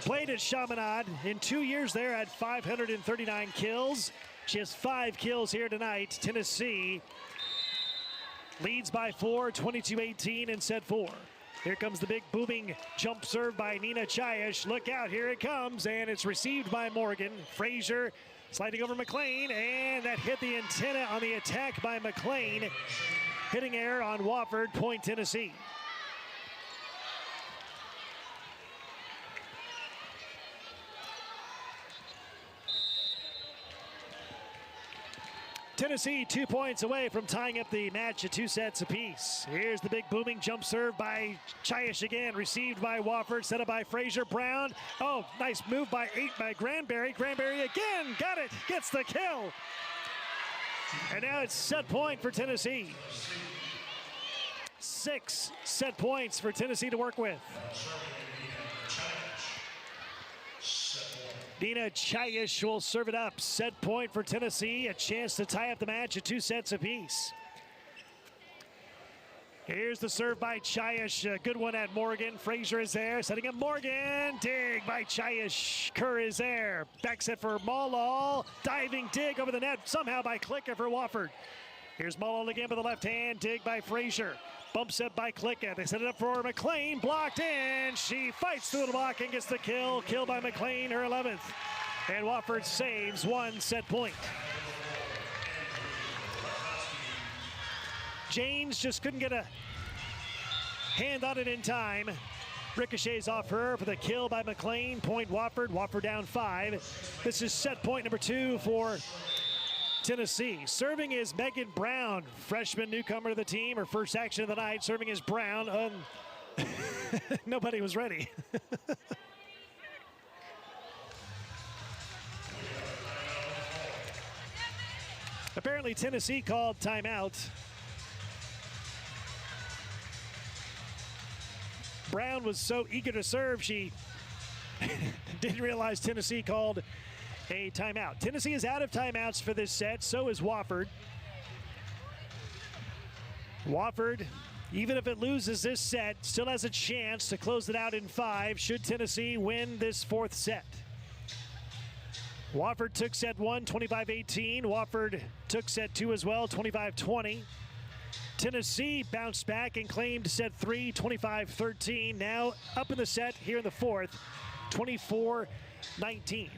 Played at Chaminade. In 2 years there, had 539 kills. She has 5 kills here tonight. Tennessee leads by 4, 22-18 in set 4. Here comes the big booming jump serve by Nina Chayish. Look out, here it comes, and it's received by Morgan. Frazier sliding over McLean, and that hit the antenna on the attack by McLean. Hitting air on Wofford, point Tennessee. Tennessee 2 points away from tying up the match at 2 sets apiece. Here's the big booming jump serve by Chayish again, received by Wofford, set up by Frazier. Brown. Oh, nice move by Granberry. Granberry again, got it, gets the kill. And now it's set point for Tennessee. 6 set points for Tennessee to work with. Dina Chayish will serve it up. Set point for Tennessee. A chance to tie up the match at 2 sets apiece. Here's the serve by Chayish. A good one at Morgan. Frazier is there. Setting up Morgan. Dig by Chayish. Kerr is there. Back set for Malal. Diving dig over the net. Somehow by Klicka for Wofford. Here's Malal again with the left hand. Dig by Frazier. Bump set by Klicka. They set it up for McLean. Blocked in. She fights through the block and gets the kill. Kill by McLean, her 11th. And Wofford saves 1 set point. James just couldn't get a hand on it in time. Ricochets off her for the kill by McLean. Point Wofford. Wofford down 5. This is set point number 2 for Tennessee. Serving is Megan Brown, freshman newcomer to the team. Her first action of the night. Serving is Brown. Nobody was ready. Apparently Tennessee called timeout. Brown was so eager to serve, she didn't realize Tennessee called a timeout. Tennessee is out of timeouts for this set, so is Wofford. Wofford, even if it loses this set, still has a chance to close it out in 5 should Tennessee win this 4th set. Wofford took set 1, 25-18. Wofford took set 2 as well, 25-20. Tennessee bounced back and claimed set 3, 25-13. Now up in the set here in the 4th, 24-19.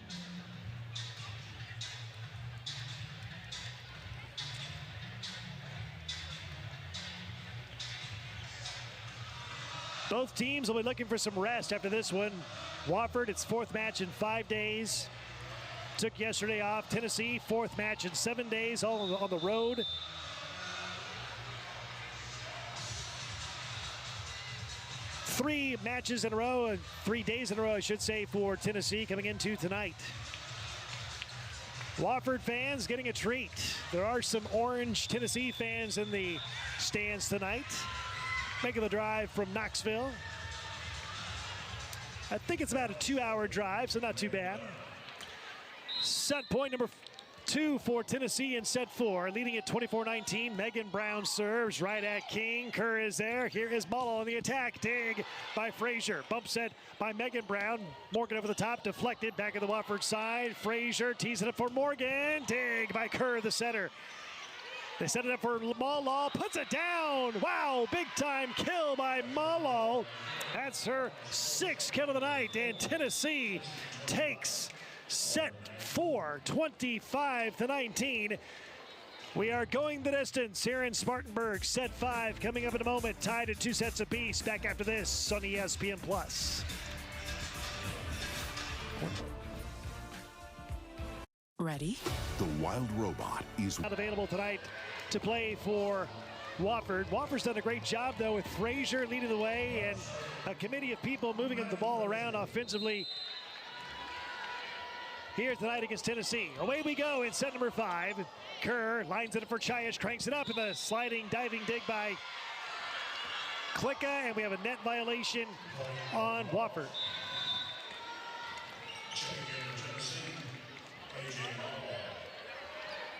Both teams will be looking for some rest after this one. Wofford, its 4th match in 5 days. Took yesterday off. Tennessee, 4th match in 7 days, all on the road. Three matches in a row, 3 days in a row, I should say, for Tennessee coming into tonight. Wofford fans getting a treat. There are some orange Tennessee fans in the stands tonight, making the drive from Knoxville. I think it's about a 2-hour drive, so not too bad. Set point number 2 for Tennessee in set 4, leading at 24-19. Megan Brown serves right at King. Kerr is there. Here is Malal on the attack. Dig by Frazier. Bump set by Megan Brown. Morgan over the top, deflected back at the Wofford side. Frazier tees it up for Morgan. Dig by Kerr, the setter. They set it up for Malal, puts it down. Wow, big time kill by Malal. That's her 6th kill of the night, and Tennessee takes set 4, 25-19. We are going the distance here in Spartanburg. Set 5 coming up in a moment, tied at 2 sets apiece. Back after this on ESPN+. Ready? The Wild Robot is Not available tonight to play for Wofford. Wofford's done a great job, though, with Frazier leading the way and a committee of people moving the ball around offensively here tonight against Tennessee. Away we go in set number 5. Kerr lines it up for Chayish, cranks it up, and the sliding diving dig by Klicka, and we have a net violation on Wofford.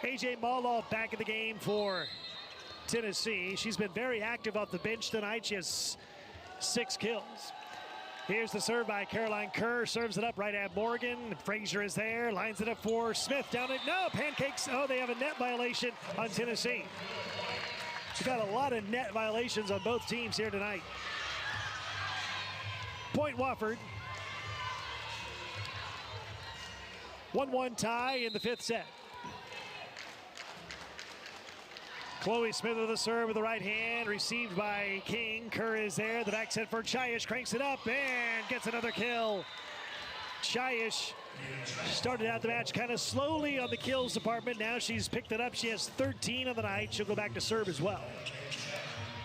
AJ Malal back in the game for Tennessee. She's been very active off the bench tonight. She has 6 kills. Here's the serve by Caroline Kerr. Serves it up right at Morgan. Frazier is there. Lines it up for Smith. Down it. No, pancakes. Oh, they have a net violation on Tennessee. We've got a lot of net violations on both teams here tonight. Point Wofford. 1-1 tie in the 5th set. Chloe Smith with the serve with the right hand, received by King. Kerr is there. The back set for Chayish, cranks it up and gets another kill. Chayish started out the match kind of slowly on the kills department. Now she's picked it up. She has 13 on the night. She'll go back to serve as well.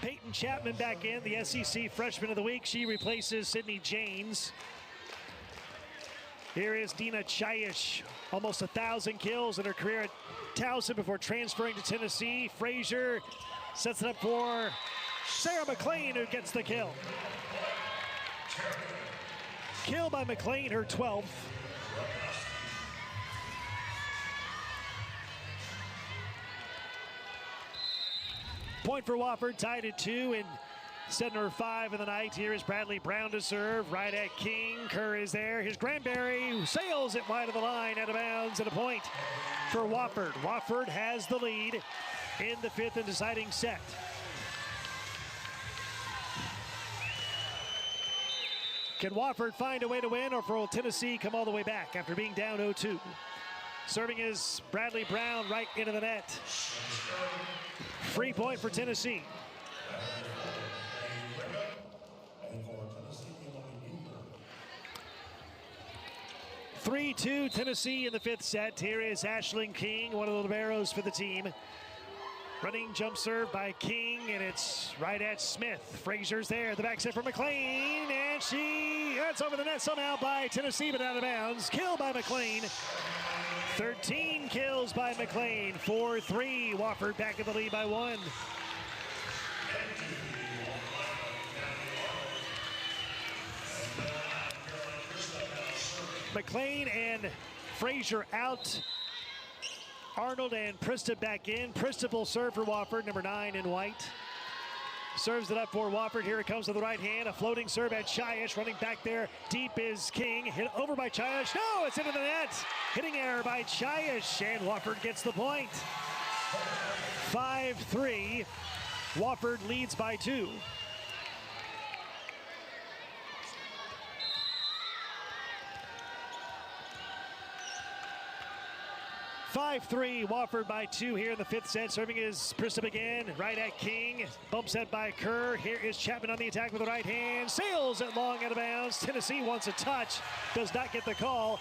Peyton Chapman back in, the SEC Freshman of the Week. She replaces Sydney James. Here is Dina Chayish, almost 1,000 kills in her career at Towson before transferring to Tennessee. Frazier sets it up for Sarah McLean, who gets the kill. Kill by McLean, her 12th. Point for Wofford, tied at 2 in set number 5 of the night. Here is Bradley Brown to serve, right at King. Kerr is there. Here's Granberry, who sails it wide of the line, out of bounds, and a point for Wofford. Wofford has the lead in the 5th and deciding set. Can Wofford find a way to win, or will Tennessee come all the way back after being down 0-2? Serving is Bradley Brown right into the net. Free point for Tennessee. 3-2 Tennessee in the 5th set. Here is Ashling King, one of the liberos for the team. Running jump serve by King, and it's right at Smith. Frazier's there, the back set for McLean, and that's over the net somehow by Tennessee, but out of bounds. Kill by McLean. 13 kills by McLean. 4-3, Wofford back in the lead by 1. McLean and Frazier out. Arnold and Prista back in. Prista will serve for Wofford, number 9 in white. Serves it up for Wofford. Here it comes to the right hand. A floating serve at Chiash. Running back there deep is King. Hit over by Chiash. No, it's into the net. Hitting error by Chiash, and Wofford gets the point. 5-3. Wofford leads by 2. 5-3, Wofford by 2 here in the 5th set. Serving is Prista again, right at King. Bump set by Kerr. Here is Chapman on the attack with the right hand. Sails it long out of bounds. Tennessee wants a touch. Does not get the call.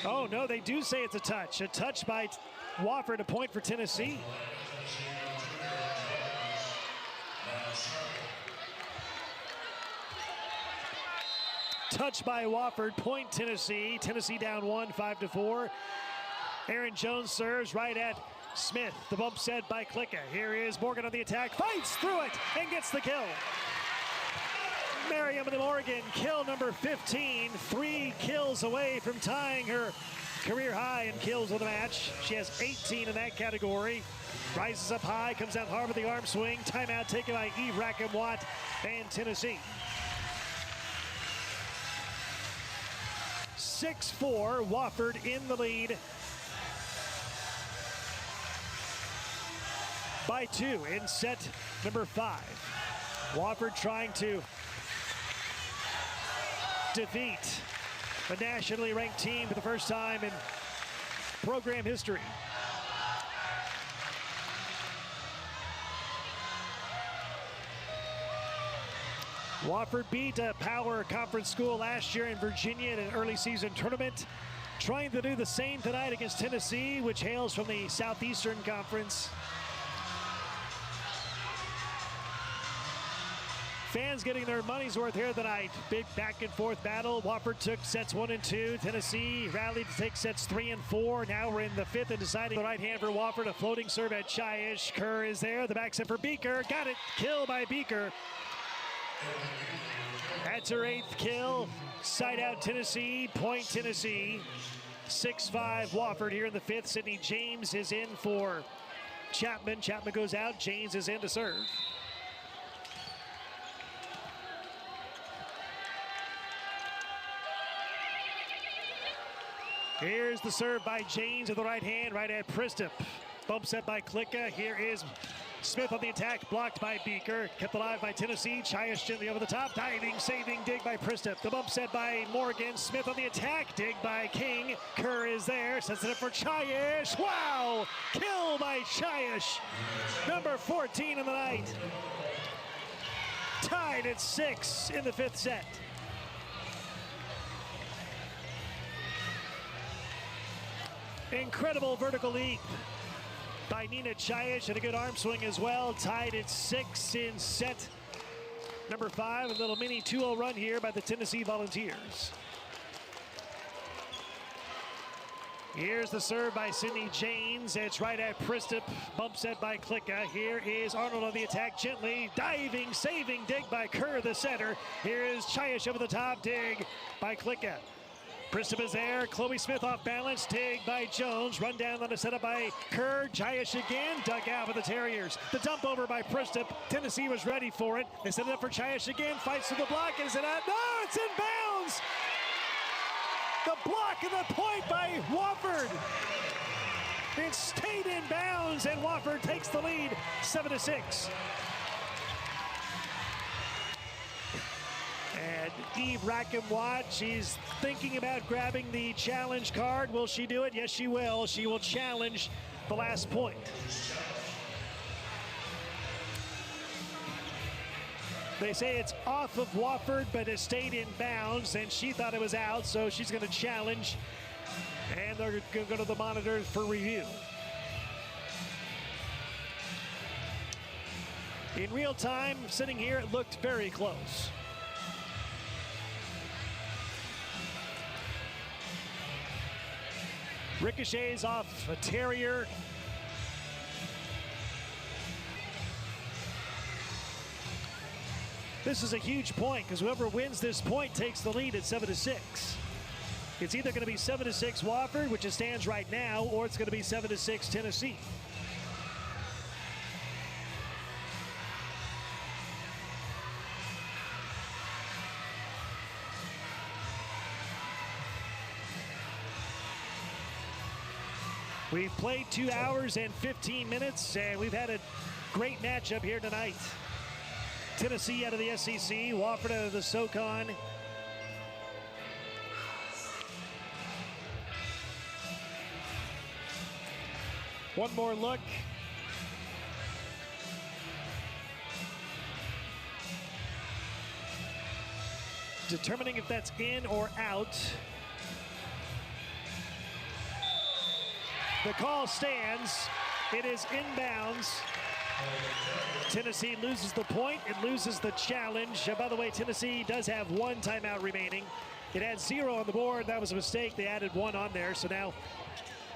Oh, no, they do say it's a touch. A touch by Wofford, a point for Tennessee. Touch by Wofford, point Tennessee. Tennessee down 1, 5-4. Aaron Jones serves right at Smith. The bump set by Klicka. Here is Morgan on the attack. Fights through it and gets the kill. Merriam of the Morgan, kill number 15. 3 kills away from tying her career high in kills of the match. She has 18 in that category. Rises up high, comes out hard with the arm swing. Timeout taken by Eve Rackham-Watt and Tennessee. 6-4, Wofford in the lead by 2 in set number 5. Wofford trying to defeat a nationally ranked team for the first time in program history. Wofford beat a power conference school last year in Virginia in an early season tournament. Trying to do the same tonight against Tennessee, which hails from the Southeastern Conference. Fans getting their money's worth here tonight. Big back and forth battle. Wofford took sets 1 and 2. Tennessee rallied to take sets 3 and 4. Now we're in the 5th and deciding the right hand for Wofford. A floating serve at Chiash. Kerr is there. The back set for Beaker. Got it. Kill by Beaker. That's her 8th kill. Side out Tennessee, point Tennessee. 6-5 Wofford here in the 5th. Sydney James is in for Chapman. Chapman goes out. James is in to serve. Here's the serve by James with the right hand, right at Pristip. Bump set by Klicka. Here is Smith on the attack, blocked by Beaker. Kept alive by Tennessee. Chiash gently over the top. Diving, saving, dig by Pristip. The bump set by Morgan. Smith on the attack. Dig by King. Kerr is there. Sets it up for Chiash. Wow! Kill by Chiash. Number 14 in the night. Tied at 6 in the 5th set. Incredible vertical leap by Nina Chiash, and a good arm swing as well. Tied at 6 in set number 5. A little mini 2-0 run here by the Tennessee Volunteers. Here's the serve by Sydney James. It's right at Pristip. Bump set by Klicka. Here is Arnold on the attack gently. Diving, saving, dig by Kerr, the center. Here is Chiash over the top. Dig by Klicka. Christopher is there. Chloe Smith off balance. Dig by Jones. Run down on a setup by Kerr. Jayesh again. Dug out by the Terriers. The dump over by Pristip. Tennessee was ready for it. They set it up for Jayesh again. Fights through the block. Is it out? No, it's in bounds. The block and the point by Wofford. It stayed in bounds, and Wofford takes the lead 7-6. And Eve Rackham-Watt, she's thinking about grabbing the challenge card. Will she do it? Yes, she will. She will challenge the last point. They say it's off of Wofford, but it stayed in bounds, and she thought it was out, so she's going to challenge, and they're going to go to the monitor for review. In real time, sitting here, it looked very close. Ricochets off a Terrier. This is a huge point because whoever wins this point takes the lead at 7-6. It's either going to be 7-6 Wofford, which it stands right now, or it's going to be 7-6 Tennessee. We've played 2 hours and 15 minutes, and we've had a great matchup here tonight. Tennessee out of the SEC, Wofford out of the SoCon. One more look. Determining if that's in or out. The call stands. It is inbounds. Tennessee loses the point. It loses the challenge. By the way, Tennessee does have 1 timeout remaining. It had 0 on the board. That was a mistake. They added 1 on there. So now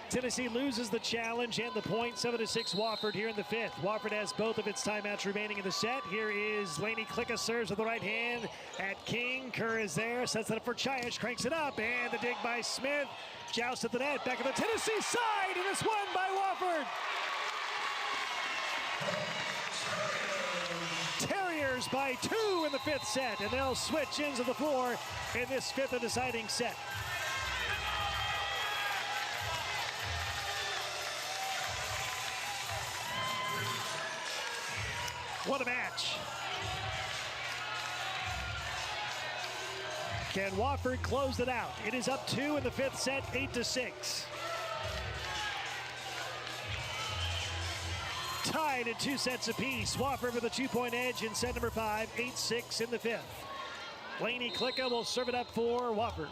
Tennessee loses the challenge and the point. 7-6 Wofford here in the 5th. Wofford has both of its timeouts remaining in the set. Here is Lainey Klicka, serves with the right hand at King. Kerr is there, sets it up for Jayesh, cranks it up, and the dig by Smith. Joust at the net, back on the Tennessee side, and it's won by Wofford. Terriers by 2 in the 5th set, and they'll switch ends of the floor in this 5th and deciding set. What a match. Can Wofford close it out? It is up 2 in the 5th set, 8-6. Tied at 2 sets apiece. Wofford with a 2-point edge in set number 5, 8-6 in the 5th. Lainey Klicka will serve it up for Wofford.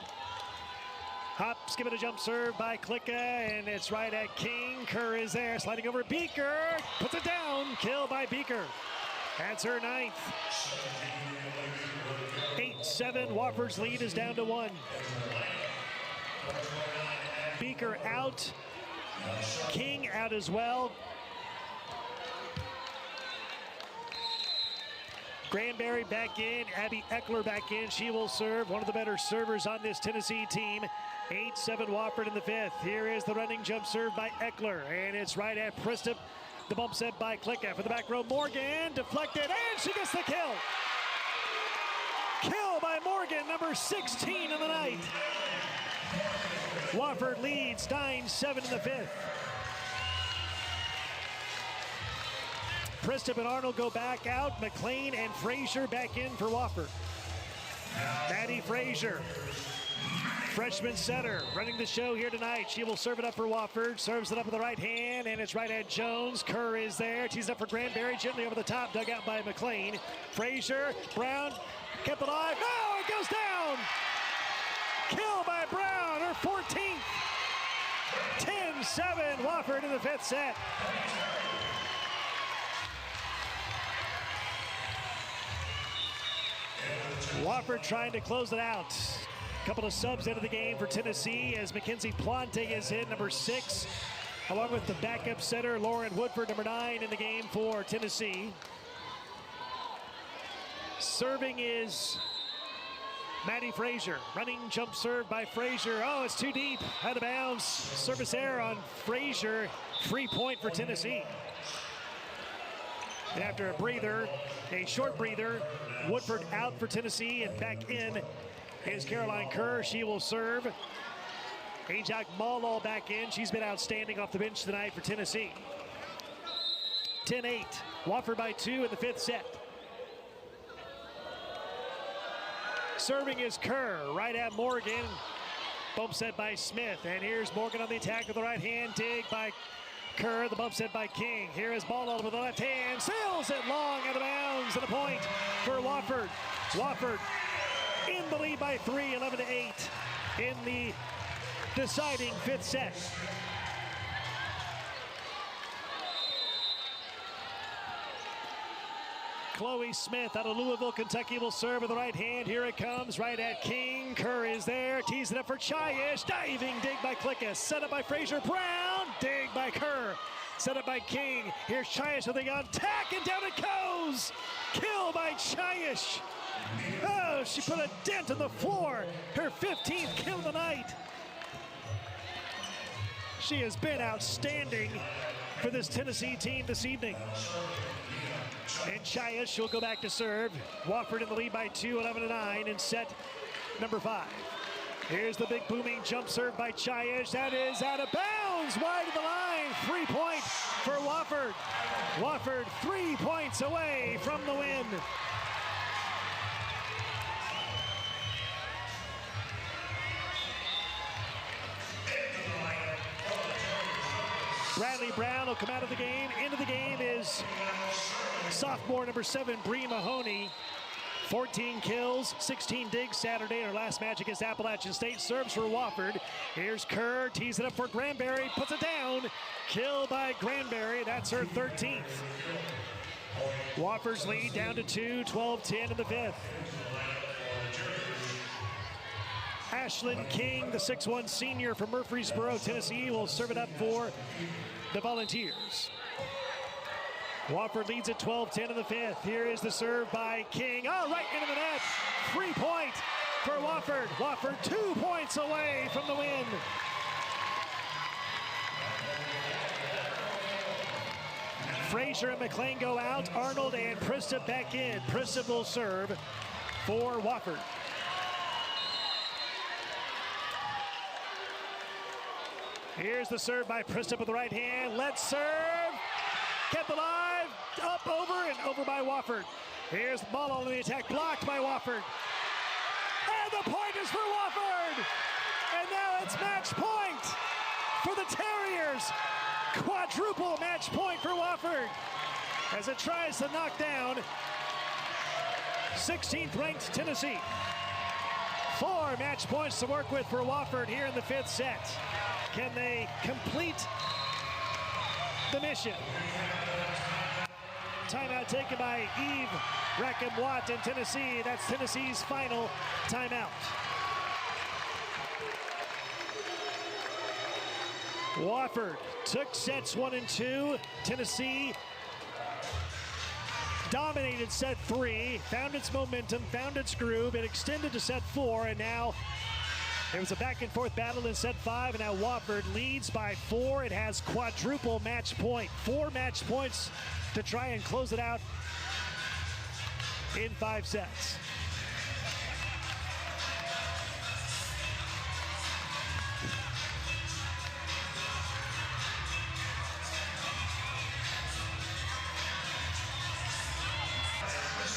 Hop, skip it, a jump serve by Klicka, and it's right at King. Kerr is there, sliding over Beaker, puts it down, kill by Beaker. That's her 9th. 8-7, Wofford's lead is down to 1. Beaker out, King out as well. Granberry back in, Abby Eckler back in. She will serve, one of the better servers on this Tennessee team. 8-7 Wofford in the 5th. Here is the running jump serve by Eckler, and it's right at Pristip. The bump set by Klicka for the back row. Morgan deflected, and she gets the kill. Kill by Morgan, number 16 in the night. Wofford leads 9-7 in the 5th. Pristip and Arnold go back out. McLean and Frazier back in for Wofford. Maddie Frazier, freshman setter, running the show here tonight. She will serve it up for Wofford. Serves it up with the right hand, and it's right at Jones. Kerr is there. Tees up for Granberry. Gently over the top. Dug out by McLean. Frazier. Brown kept alive. No, it goes down. Kill by Brown, her 14th. 10-7 Wofford in the 5th set. Wofford trying to close it out. A couple of subs into the game for Tennessee as Mackenzie Plante is in, number 6, along with the backup setter Lauren Woodford, number 9 in the game for Tennessee. Serving is Maddie Frazier, running jump serve by Frazier. Oh, it's too deep, out of bounds. Service error on Frazier. Free point for Tennessee. And after a breather, a short breather, Woodford out for Tennessee, and back in is Caroline Kerr. She will serve. Ajak Malal back in. She's been outstanding off the bench tonight for Tennessee. 10-8. Wofford by 2 in the 5th set. Serving is Kerr, right at Morgan. Bump set by Smith, and here's Morgan on the attack with the right hand. Dig by Kerr, the bump set by King. Here is Ball with the left hand, sails it long out of bounds, and a point for Wofford. Wofford in the lead by 3, 11-8 in the deciding 5th set. Chloe Smith out of Louisville, Kentucky will serve with the right hand. Here it comes, right at King. Kerr is there, tees it up for Chayish. Diving dig by Klicka, set up by Frazier Brown. Dig by Kerr, set up by King. Here's Chayish with a attack, and down it goes. Kill by Chayish. Oh, she put a dent in the floor. Her 15th kill of the night. She has been outstanding for this Tennessee team this evening. And Chayish will go back to serve. Wofford in the lead by 2, 11-9 in set number 5. Here's the big booming jump serve by Chayish. That is out of bounds, wide of the line. 3 point for Wofford. Wofford 3 points away from the win. Bradley Brown will come out of the game. Into the game is sophomore number 7, Bree Mahoney. 14 kills, 16 digs Saturday in her last match against Appalachian State. Serves for Wofford. Here's Kerr, tees it up for Granberry, puts it down. Kill by Granberry, that's her 13th. Wofford's lead down to 2, 12-10 in the 5th. Ashlyn King, the 6'1 senior from Murfreesboro, Tennessee, will serve it up for the Volunteers. Wofford leads at 12-10 in the 5th. Here is the serve by King. Oh, right into the net. 3 point for Wofford. Wofford 2 points away from the win. Frazier and McLean go out. Arnold and Pristip back in. Pristip will serve for Wofford. Here's the serve by Pristip with the right hand. Let's serve. Kept alive. Up, over, and over by Wofford. Here's the ball on the attack. Blocked by Wofford. And the point is for Wofford. And now it's match point for the Terriers. Quadruple match point for Wofford as it tries to knock down 16th ranked Tennessee. 4 match points to work with for Wofford here in the 5th set. Can they complete the mission? Timeout taken by Eve Rackham-Watt in Tennessee. That's Tennessee's final timeout. Wofford took sets 1 and 2. Tennessee dominated set 3, found its momentum, found its groove. It extended to set 4, and now it was a back and forth battle in set 5, and now Wofford leads by 4. It has quadruple match point. 4 match points to try and close it out in 5 sets.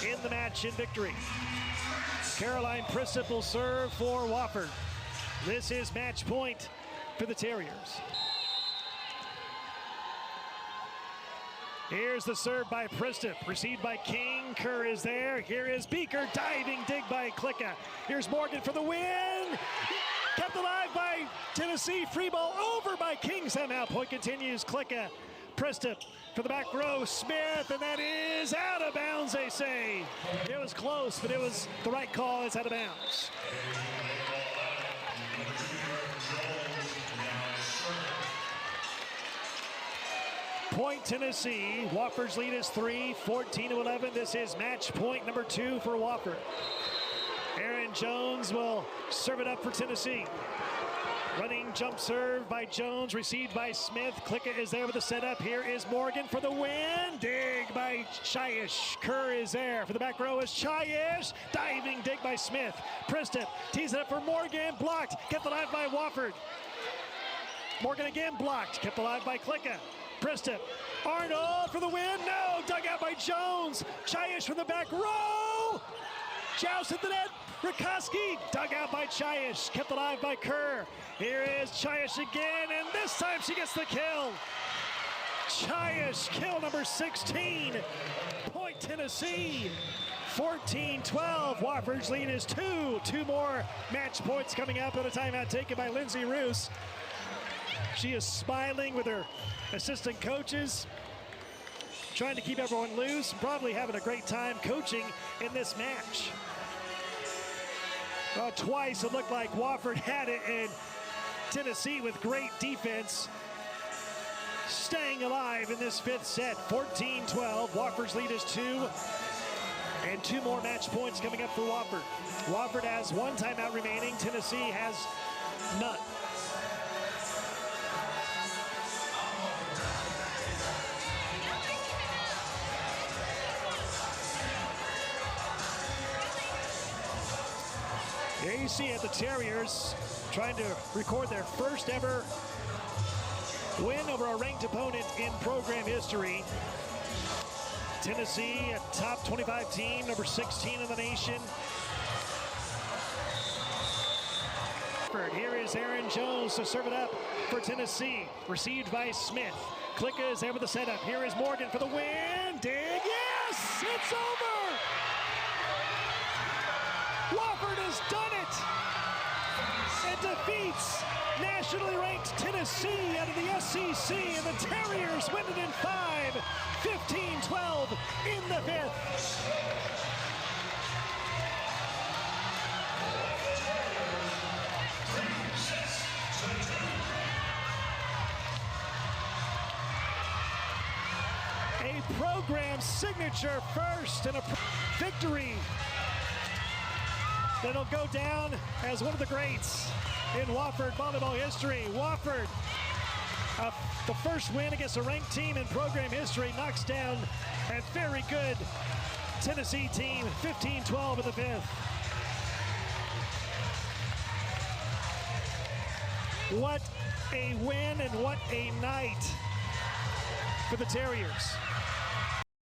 In the match in victory, Caroline Pristip will serve for Wofford. This is match point for the Terriers. Here's the serve by Pristip, received by King. Kerr is there. Here is Beaker, diving dig by Klicka. Here's Morgan for the win. Kept alive by Tennessee. Free ball over by King somehow. Point continues. Klicka, Pristip for the back row. Smith, and that is out of bounds, they say. It was close, but it was the right call. It's out of bounds. Point Tennessee. Wofford's lead is 3, 14-11. This is match point number 2 for Wofford. Aaron Jones will serve it up for Tennessee. Running jump serve by Jones, received by Smith. Klicka is there with the setup. Here is Morgan for the win. Dig by Chayish. Kerr is there. For the back row is Chayish. Diving dig by Smith. Preston tees it up for Morgan. Blocked. Kept alive by Wofford. Morgan again blocked. Kept alive by Klicka. Preston. Arnold for the win. No. Dug out by Jones. Chayish from the back row. Joust at the net. Rikoski dug out by Chayish. Kept alive by Kerr. Here is Chayish again, and this time she gets the kill. Chayish, kill number 16. Point Tennessee. 14-12. Wofford's lead is 2. 2 more match points coming up on a timeout taken by Lindsay Roos. She is smiling with her assistant coaches, trying to keep everyone loose, probably having a great time coaching in this match. Twice it looked like Wofford had it, and Tennessee with great defense staying alive in this 5th set. 14-12. Wofford's lead is 2. And 2 more match points coming up for Wofford. Wofford has 1 timeout remaining. Tennessee has none. Here you see it, the Terriers trying to record their first ever win over a ranked opponent in program history. Tennessee, a top 25 team, number 16 in the nation. Here is Aaron Jones to serve it up for Tennessee. Received by Smith. Klicka is there with the setup. Here is Morgan for the win. Dig, yes! It's over! Wofford has done it! It defeats nationally ranked Tennessee out of the SEC, and the Terriers win it in 5, 15-12 in the 5th. A program signature first and a victory that'll go down as one of the greats in Wofford volleyball history. Wofford, the first win against a ranked team in program history, knocks down a very good Tennessee team, 15-12 in the 5th. What a win and what a night for the Terriers.